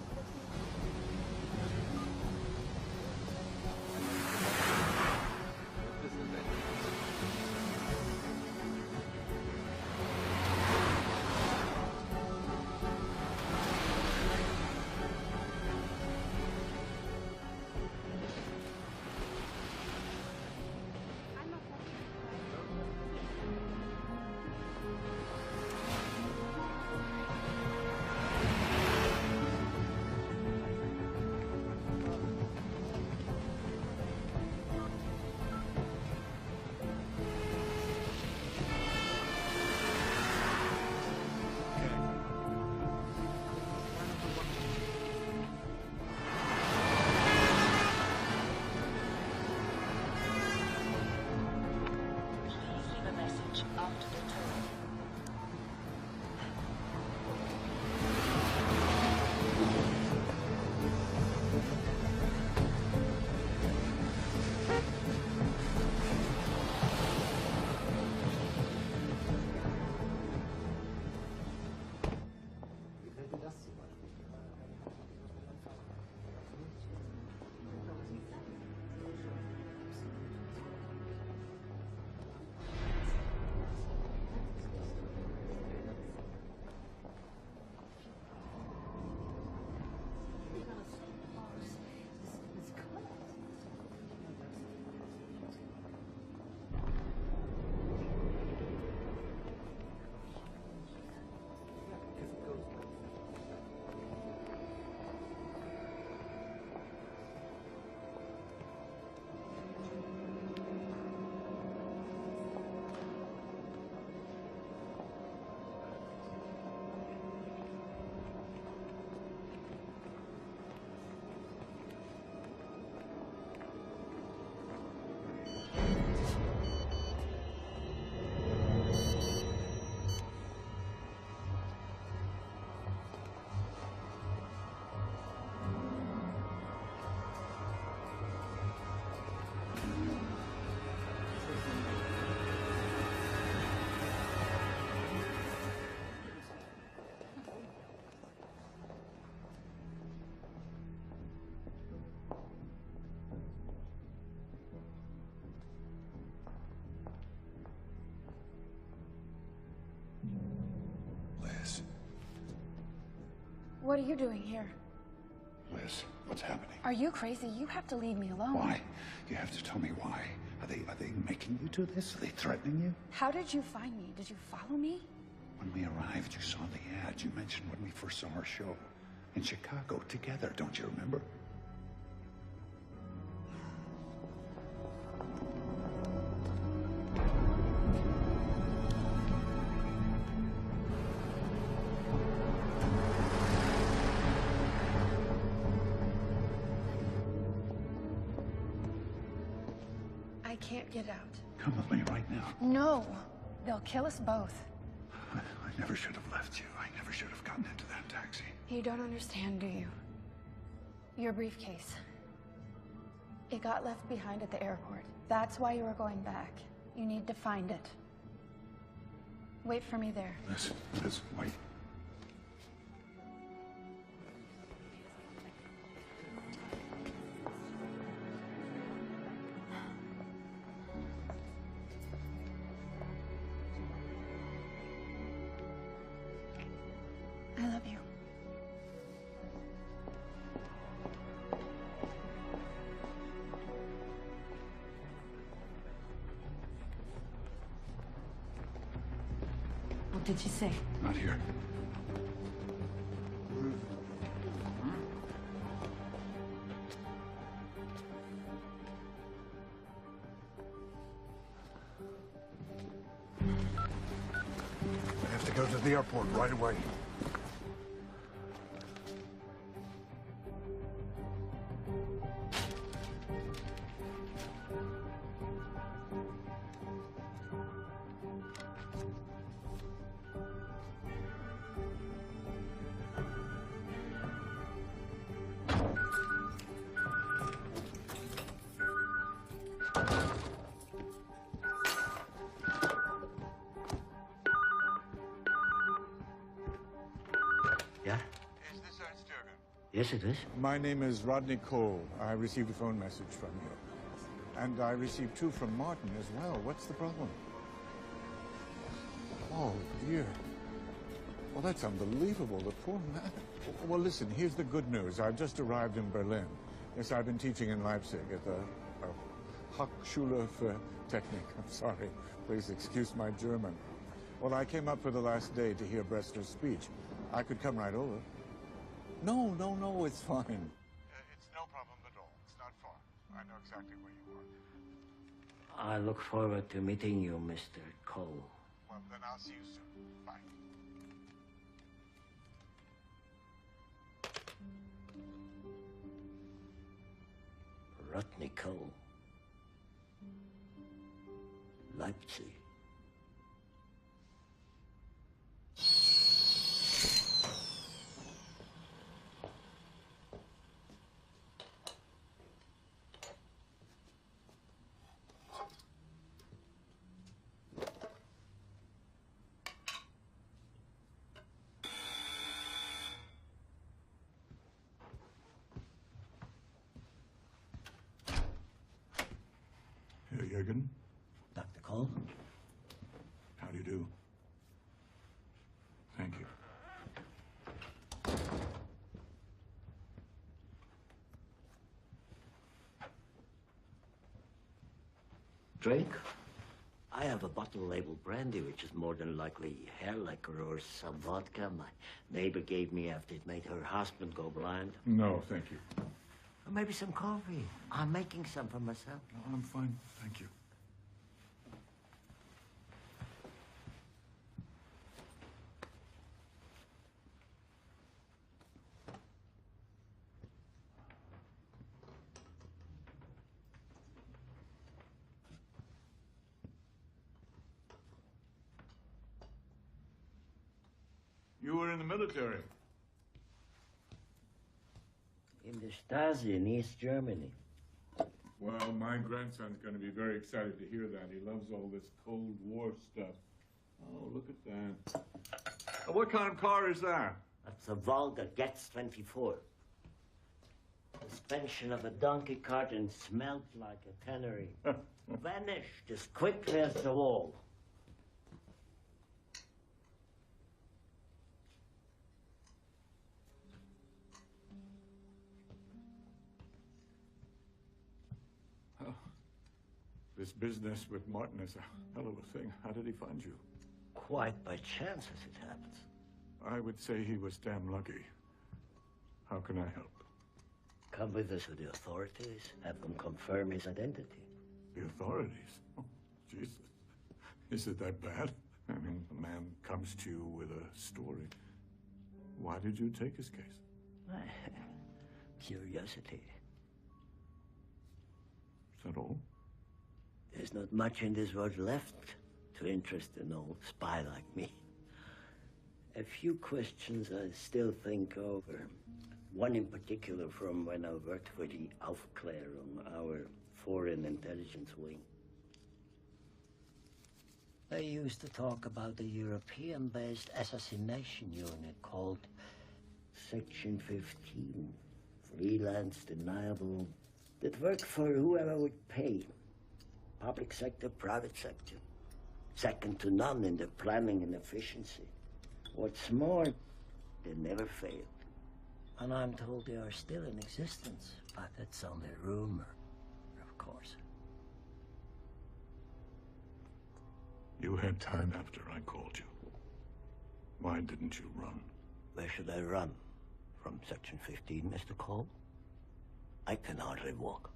Liz. What are you doing here? Liz, what's happening? Are you crazy? You have to leave me alone. Why? You have to tell me why. Are they making you do this? Are they threatening you? How did you find me? Did you follow me? When we arrived, you saw the ad. You mentioned when we first saw our show. In Chicago, together, don't you remember? I can't get out. Come with me right now. No. They'll kill us both. I I never should have left you. I never should have gotten into that taxi. You don't understand, do you? Your briefcase. It got left behind at the airport. That's why you were going back. You need to find it. Wait for me there. Listen, wait. I love you. What did she say? Not here. I have to go to the airport right away. Yeah? Is this Ernst Jurgen? Yes, it is. My name is Rodney Cole. I received a phone message from you. And I received two from Martin as well. What's the problem? Oh, dear. Well, that's unbelievable. The poor man. Well, listen, here's the good news. I've just arrived in Berlin. Yes, I've been teaching in Leipzig at the Hochschule für Technik. I'm sorry. Please excuse my German. Well, I came up for the last day to hear Bressler's speech. I could come right over. No, it's fine. It's no problem at all. It's not far. I know exactly where you are. I look forward to meeting you, Mr. Cole. Well, then I'll see you soon. Bye. Rodney Cole. Leipzig. Herr Jürgen, Dr. Cole? how do you do? Thank you. Drink? I have a bottle labeled brandy, which is more than likely hair liquor or some vodka my neighbor gave me after it made her husband go blind. No, thank you. Or maybe some coffee. I'm making some for myself. No, I'm fine. Thank you. You were in the military. In the Stasi in East Germany. Well, my grandson's going to be very excited to hear that. He loves all this Cold War stuff. Oh, look at that. What kind of car is that? That's a Volga Getz 24. Suspension of a donkey cart and smelt like a tannery. Vanished as quickly as the wall. This business with Martin is a hell of a thing. How did he find you? Quite by chance, as it happens. I would say he was damn lucky. How can I help? Come with us to the authorities. Have them confirm his identity. The authorities? Oh, Jesus. Is it that bad? I mean, a man comes to you with a story. Why did you take his case? Curiosity. Is that all? There's not much in this world left to interest an old spy like me. A few questions I still think over. One in particular from when I worked for the Aufklärung, our foreign intelligence wing. They used to talk about a European-based assassination unit called Section 15. Freelance, deniable, that worked for whoever would pay. Public sector, private sector. Second to none in their planning and efficiency. What's more, they never failed. And I'm told they are still in existence, but that's only a rumor, of course. You had time after I called you. Why didn't you run? Where should I run? From Section 15, Mr. Cole? I can hardly walk.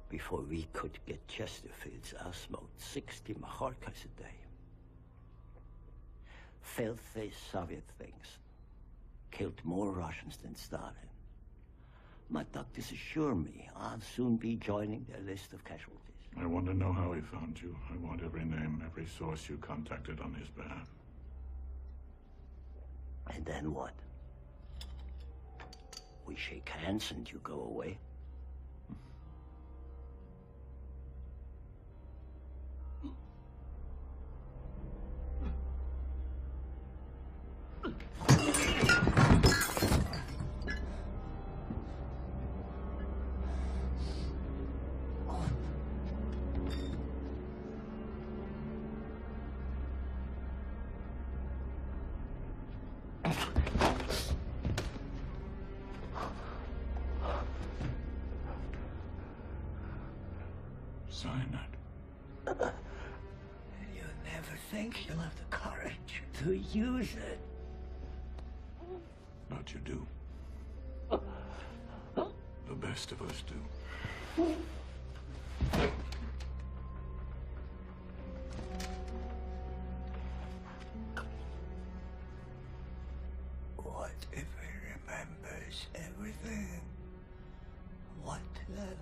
Before we could get Chesterfields, I smoked 60 Majorcas a day. Filthy Soviet things. Killed more Russians than Stalin. My doctors assure me I'll soon be joining their list of casualties. I want to know how he found you. I want every name, every source you contacted on his behalf. And then what? We shake hands and you go away? Cyanide. You never think you'll have the courage to use it. But you do. The best of us do. What if he remembers everything? What then?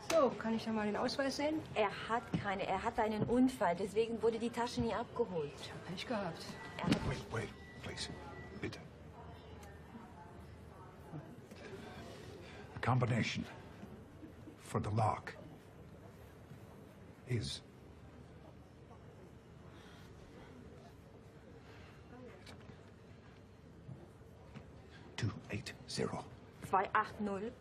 So, kann ich da mal den Ausweis sehen? Er hat keine. Er hatte einen Unfall, deswegen wurde die Tasche nie abgeholt. Pech gehabt. Wait, please. Bitte. The combination for the lock is 280. 280.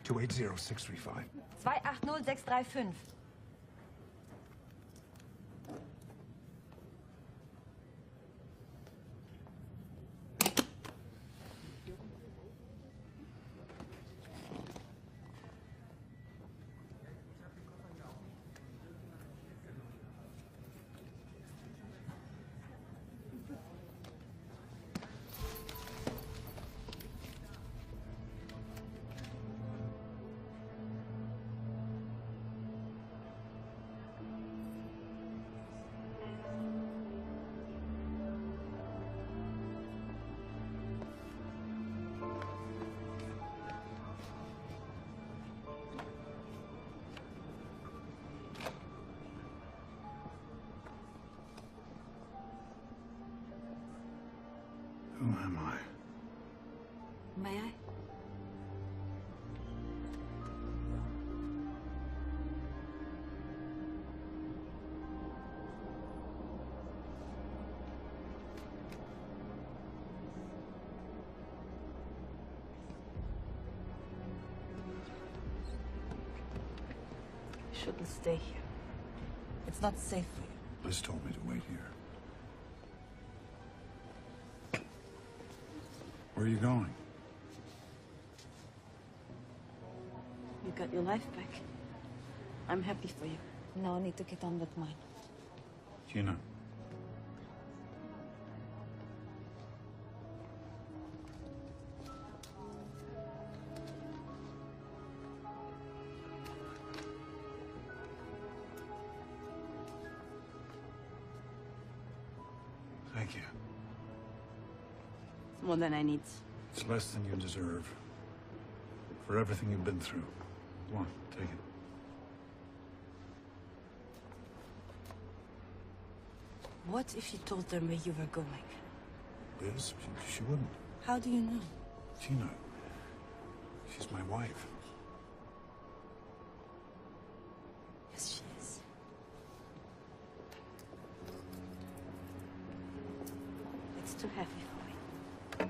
280-635. 280-635. Who am I? May I? You shouldn't stay here. It's not safe for you. Liz told me to wait here. Where are you going? You got your life back. I'm happy for you. Now I need to get on with mine. Gina. Thank you. It's more than I need. It's less than you deserve. For everything you've been through. Come on, take it. What if you told them where you were going? Liz, she wouldn't. How do you know? Tina, she's my wife. Yes, she is. It's too heavy for me.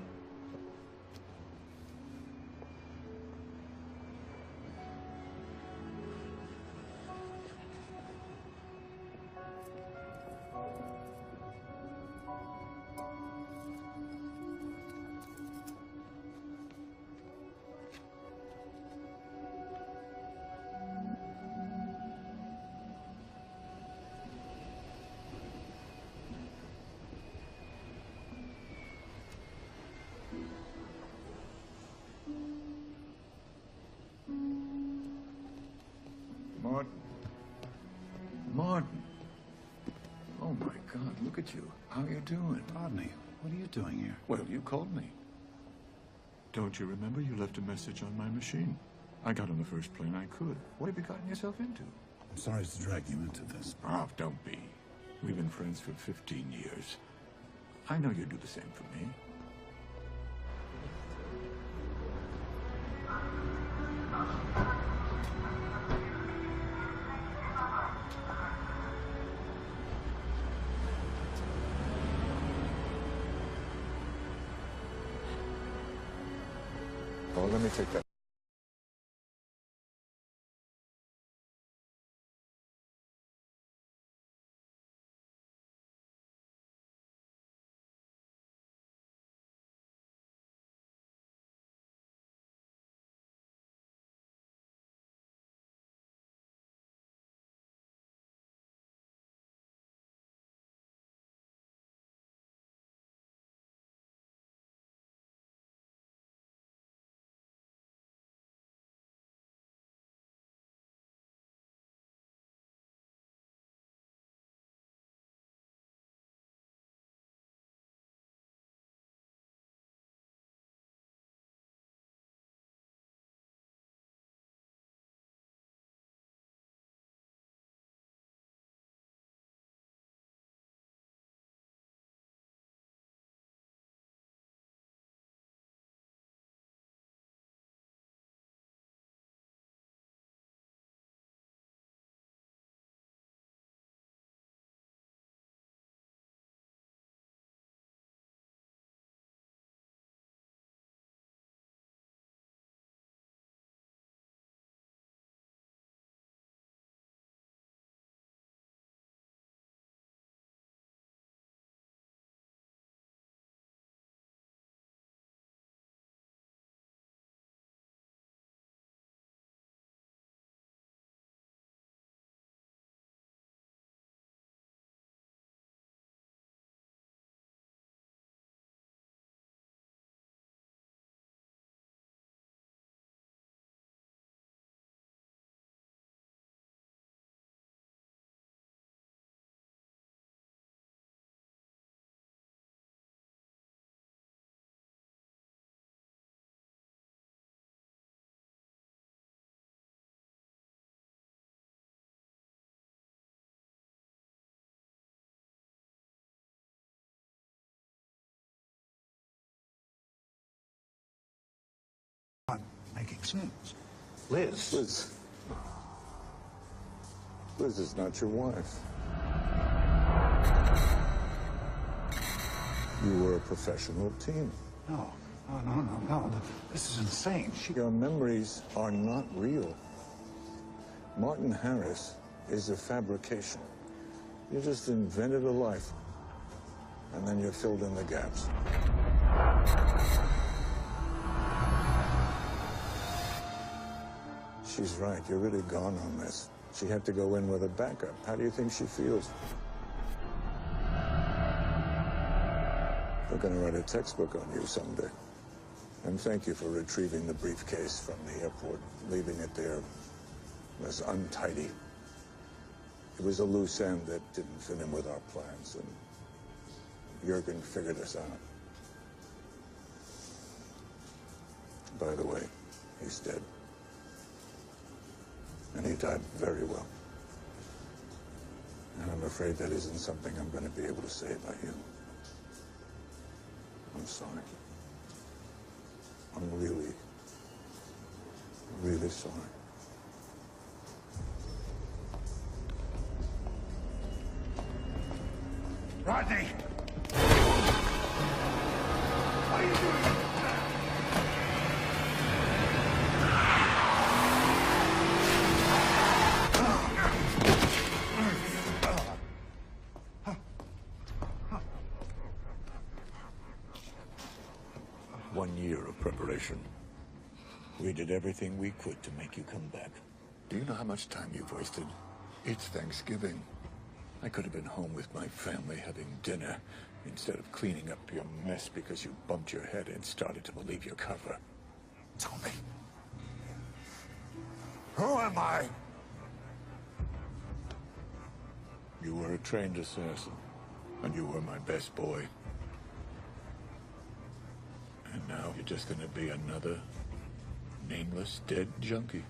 Martin. Martin. Oh, my God, look at you. How you doing? Rodney, what are you doing here? Well, you called me. Don't you remember you left a message on my machine? I got on the first plane I could. What have you gotten yourself into? I'm sorry to drag you into this. Oh, don't be. We've been friends for 15 years. I know you'd do the same for me. Oh, let me take that. Making sense. Liz. Liz is not your wife. You were a professional team. No. No. This is insane. Your memories are not real. Martin Harris is a fabrication. You just invented a life, and then you filled in the gaps. She's right. You're really gone on this. She had to go in with a backup. How do you think she feels? They're going to write a textbook on you someday. And thank you for retrieving the briefcase from the airport. Leaving it there was untidy. It was a loose end that didn't fit in with our plans. And Jurgen figured us out. By the way, he's dead. And he died very well. And I'm afraid that isn't something I'm going to be able to say about you. I'm sorry. I'm really, really sorry. Rodney! What are you doing? One year of preparation. We did everything we could to make you come back. Do you know how much time you've wasted? It's Thanksgiving. I could have been home with my family having dinner instead of cleaning up your mess because you bumped your head and started to believe your cover. Tell me. Who am I? You were a trained assassin, and you were my best boy. And now you're just gonna be another nameless dead junkie.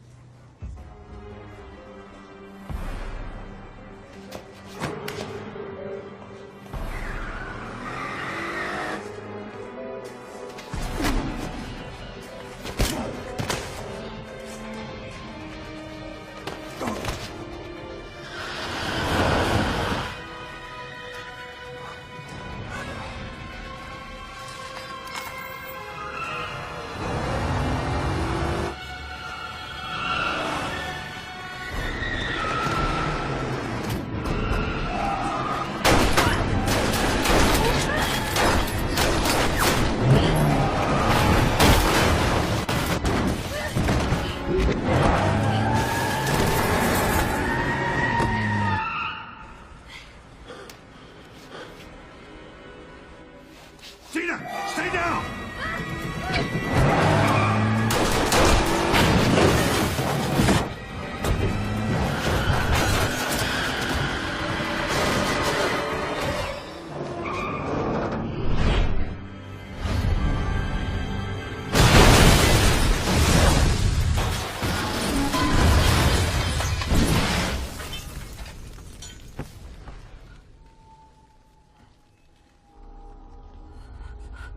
Tina, stay down!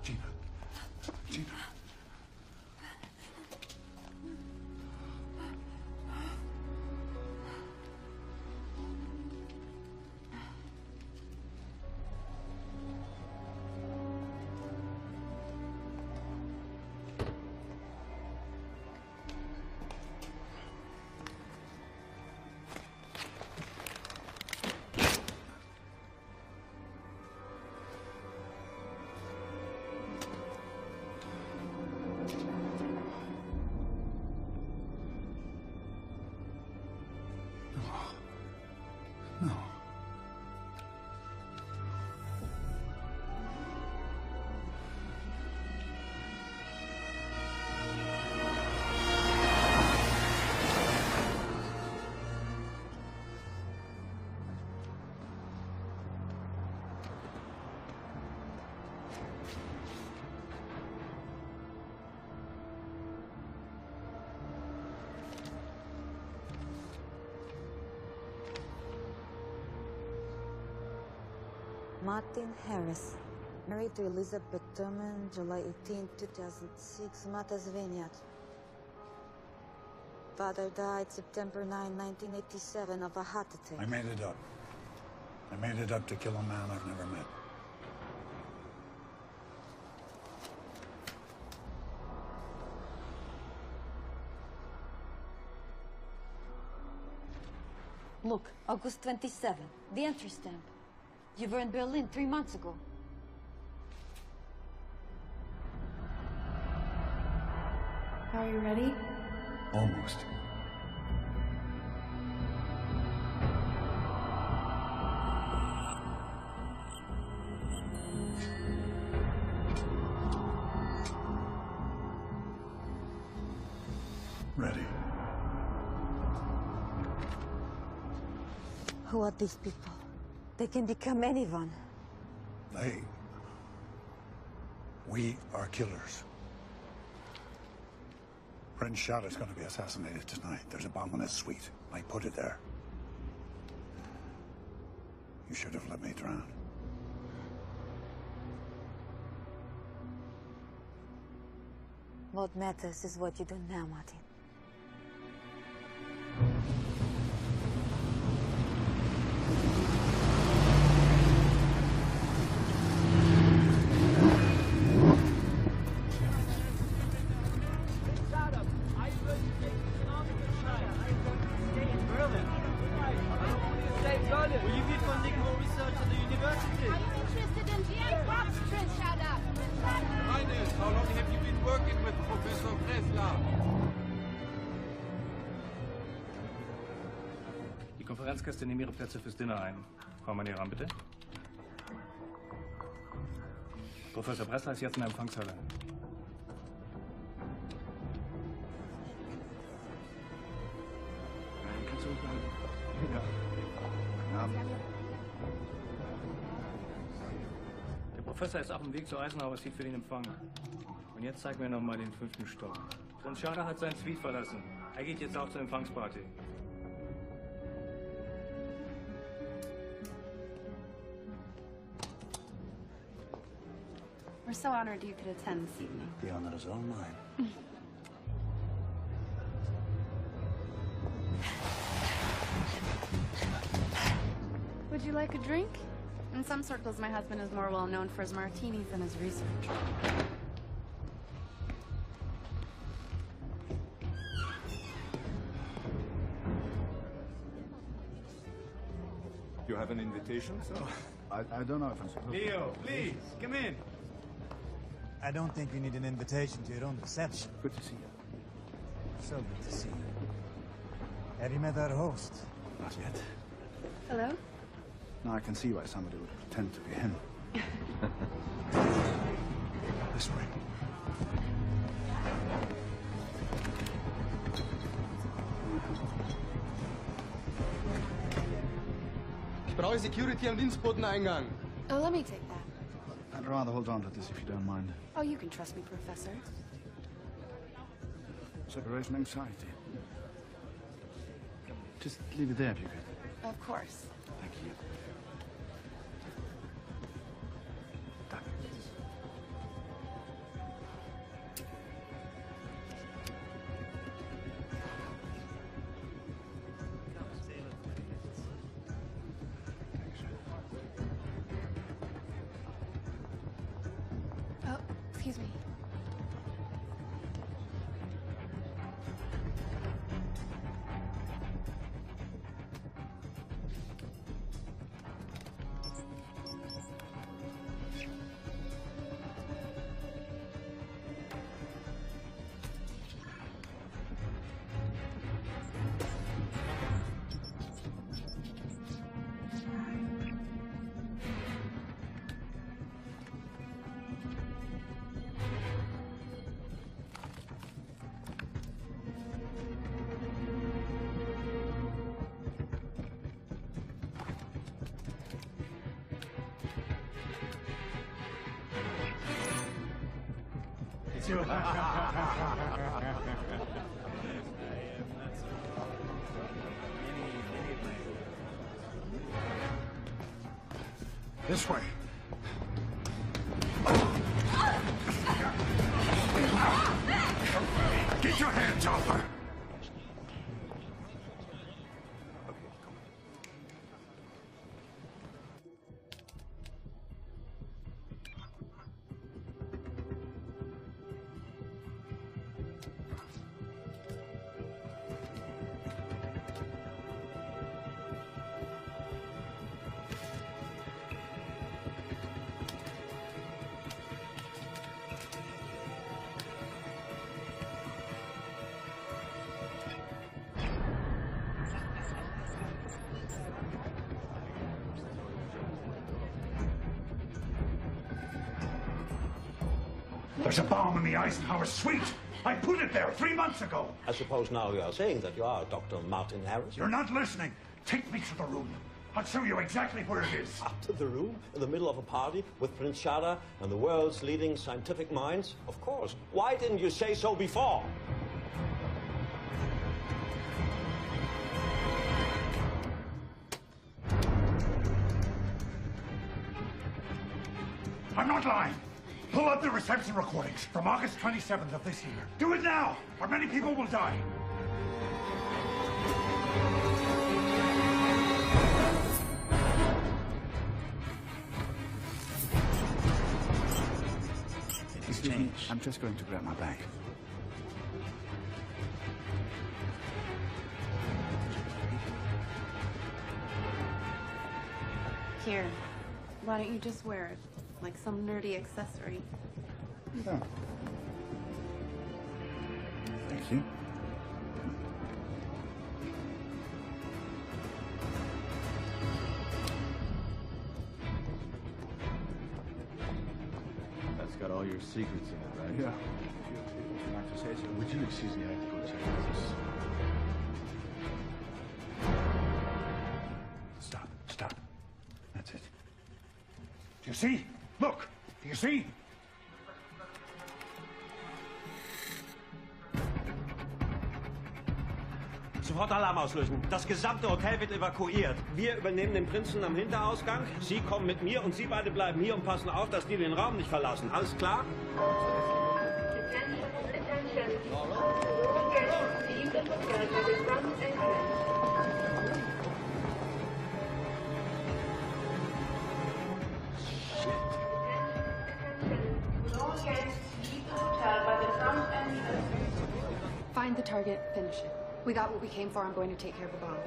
Gina. Gina. No. Martin Harris, married to Elizabeth Thurman, July 18, 2006, Martha's Vineyard. Father died September 9, 1987 of a heart attack. I made it up. I made it up to kill a man I've never met. Look, August 27, the entry stamp. You were in Berlin 3 months ago. Are you ready? Almost. Ready. Who are these people? They can become anyone. They We are killers. Prince Shada's going to be assassinated tonight. There's a bomb in his suite. I put it there. You should have let me drown. What matters is what you do now, Martin. Will you be funding more research at the university? Are you interested in GA crops, Prince Shada? Ines, how long have you been working with Professor Breslau? Die Konferenzgäste nehmen ihre Plätze fürs Dinner ein. Frau Manieran, bitte. Professor Breslau ist jetzt in der Empfangshalle. Kannst du ja. Der Professor ist auf dem Weg zur Eisenhower Suite für den Empfang. Und jetzt zeigen wir nochmal den 5. Stock. Prinz Shada hat seinen Suite verlassen. Er geht jetzt auch zur Empfangsparty. We're so honored you could attend this evening. The honor is all mine. Would you like a drink? In some circles, my husband is more well known for his martinis than his research. You have an invitation, sir? I don't know if I'm supposed to. Leo, please, come in. I don't think you need an invitation to your own reception. Good to see you. So good to see you. Have you met our host? Not yet. Hello? Now I can see why somebody would pretend to be him. This way. Ich brauche Security am Dienstboteneingang. Oh, let me take that. I'd rather hold on to this if you don't mind. Oh, you can trust me, Professor. Separation anxiety. Just leave it there if you could. Of course. Thank you. Oh, excuse me. This way. Get your hands off her! There's a bomb in the Eisenhower suite. I put it there 3 months ago. I suppose now you are saying that you are Dr. Martin Harris? You're not listening. Take me to the room. I'll show you exactly where it is. Up to the room, in the middle of a party, with Prince Shada and the world's leading scientific minds? Of course. Why didn't you say so before? I'm not lying. Pull up the reception recordings from August 27th of this year. Do it now, or many people will die. Excuse me, I'm just going to grab my bag. Here, why don't you just wear it? Like some nerdy accessory. Oh. Thank you. That's got all your secrets in it, right? Yeah. If you'd like to say so. Would you excuse me? I have to go check this. Stop. That's it. Do you see? Look! Do you see? Sofort Alarm auslösen. Das gesamte Hotel wird evakuiert. Wir übernehmen den Prinzen am Hinterausgang. Sie kommen mit mir und Sie beide bleiben hier und passen auf, dass die den Raum nicht verlassen. Alles klar? Find the target, finish it. We got what we came for. I'm going to take care of the bomb.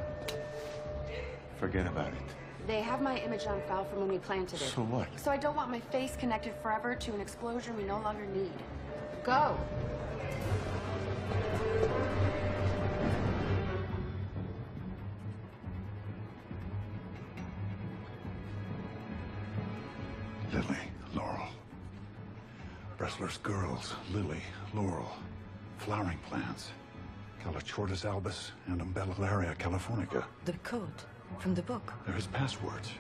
Forget about it. They have my image on file from when we planted it. So what? So I don't want my face connected forever to an explosion we no longer need. Go! Lily, Laurel. Bressler's girls, Lily, Laurel. Flowering plants. Calachortus albus and Umbellularia californica. The code from the book. They're his passwords.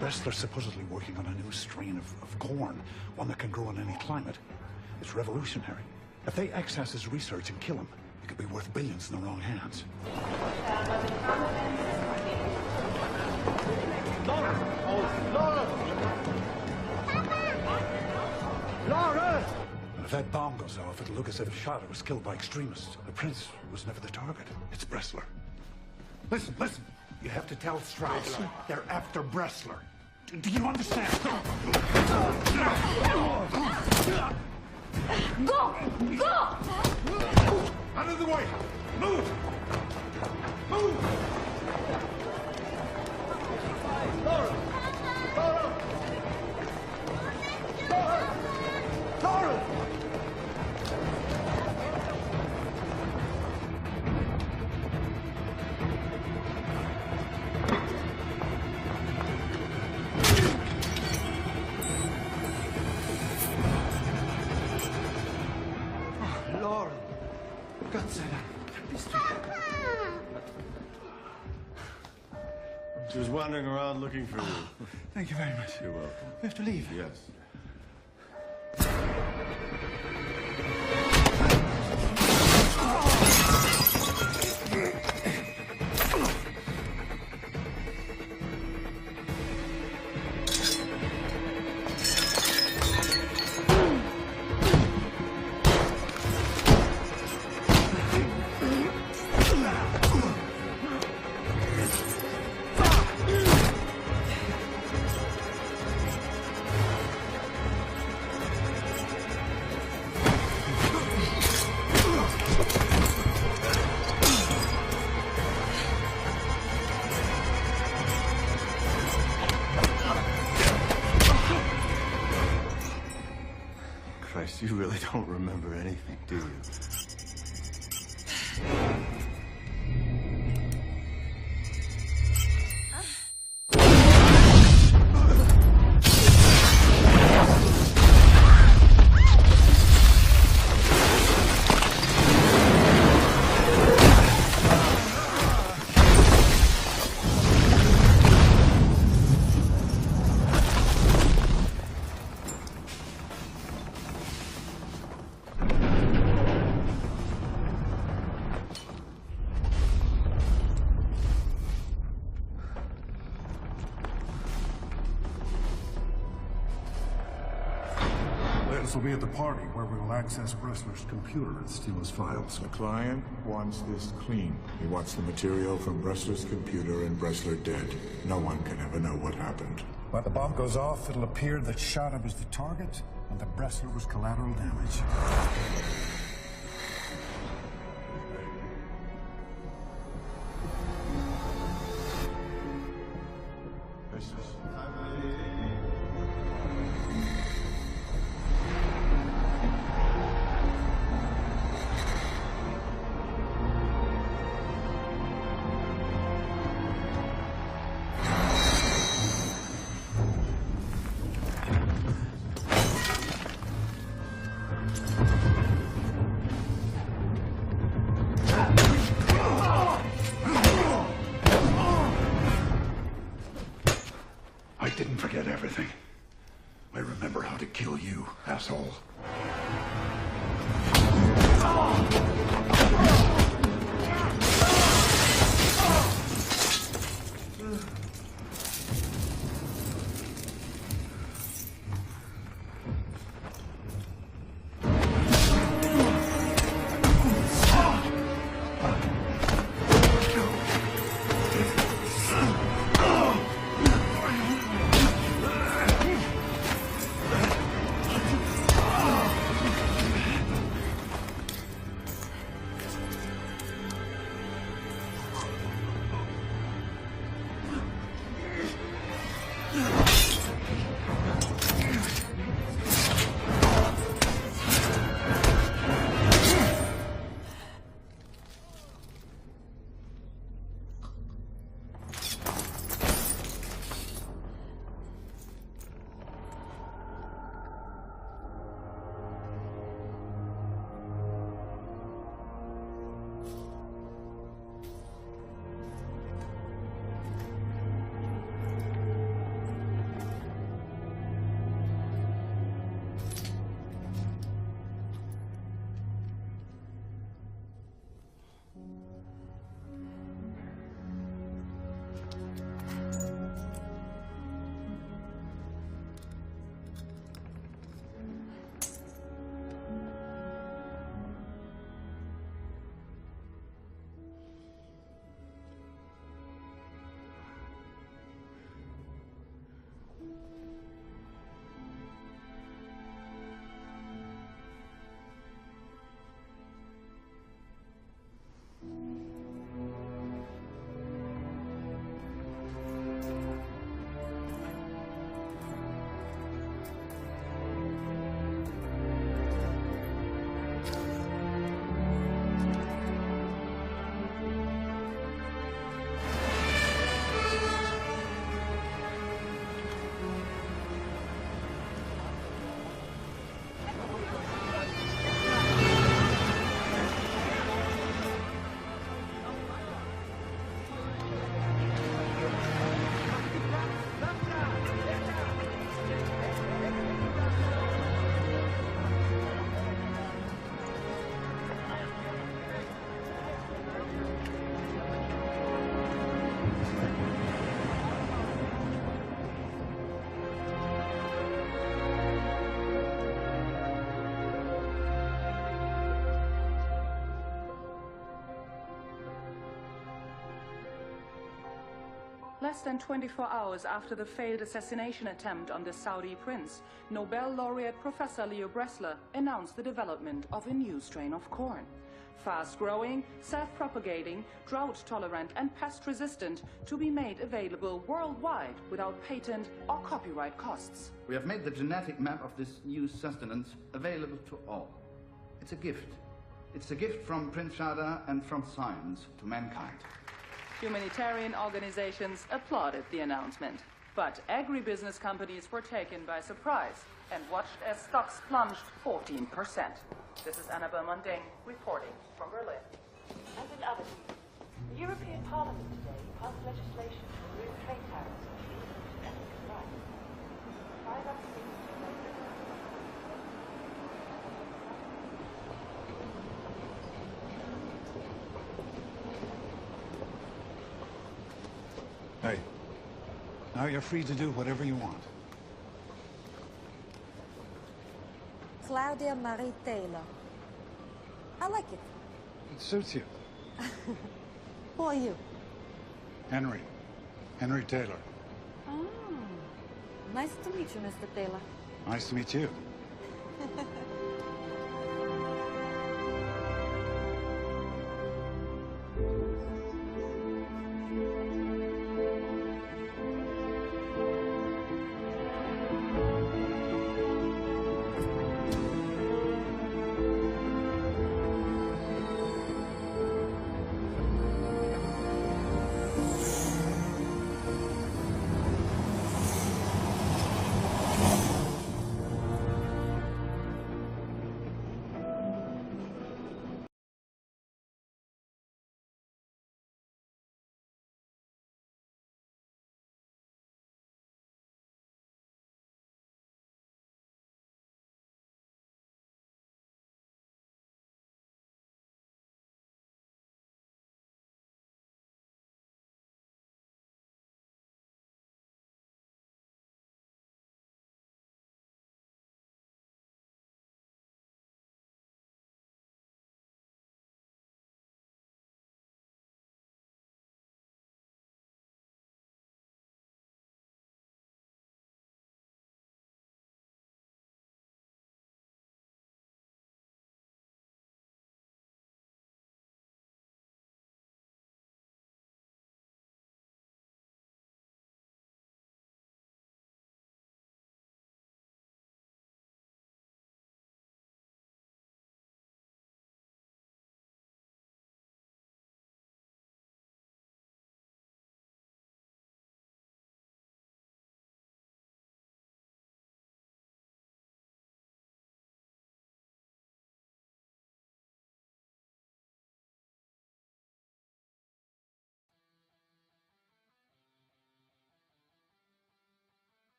Bressler's supposedly working on a new strain of corn, one that can grow in any climate. It's revolutionary. If they access his research and kill him, it could be worth billions in the wrong hands. Laura! And if that bomb goes off, it'll look as if Shada was killed by extremists. The prince was never the target. It's Bressler. Listen. You have to tell Strauss they're after Bressler. Do you understand? Go! Out of the way! Move! Laura! Laura! Gott sei Dank. Bist du? She was wandering around looking for you. Thank you very much. You're welcome. We have to leave. Yes. Christ, you really don't remember anything, do you? This will be at the party, where we will access Bressler's computer and steal his files. The client wants this clean. He wants the material from Bressler's computer and Bressler dead. No one can ever know what happened. When the bomb goes off, it'll appear that Shada was the target and that Bressler was collateral damage. I didn't forget everything. I remember how to kill you, asshole. Less than 24 hours after the failed assassination attempt on the Saudi prince, Nobel laureate Professor Leo Bressler announced the development of a new strain of corn. Fast-growing, self-propagating, drought-tolerant and pest-resistant, to be made available worldwide without patent or copyright costs. We have made the genetic map of this new sustenance available to all. It's a gift. It's a gift from Prince Shada and from science to mankind. Humanitarian organizations applauded the announcement. But agribusiness companies were taken by surprise and watched as stocks plunged 14%. This is Annabelle Munding reporting from Berlin. And in other news, the European Parliament today passed legislation to remove trade tariffs on food and ethical rights. 5 other things to make this. Hey, now you're free to do whatever you want. Claudia Marie Taylor. I like it. It suits you. Who are you? Henry. Henry Taylor. Oh, nice to meet you, Mr. Taylor. Nice to meet you.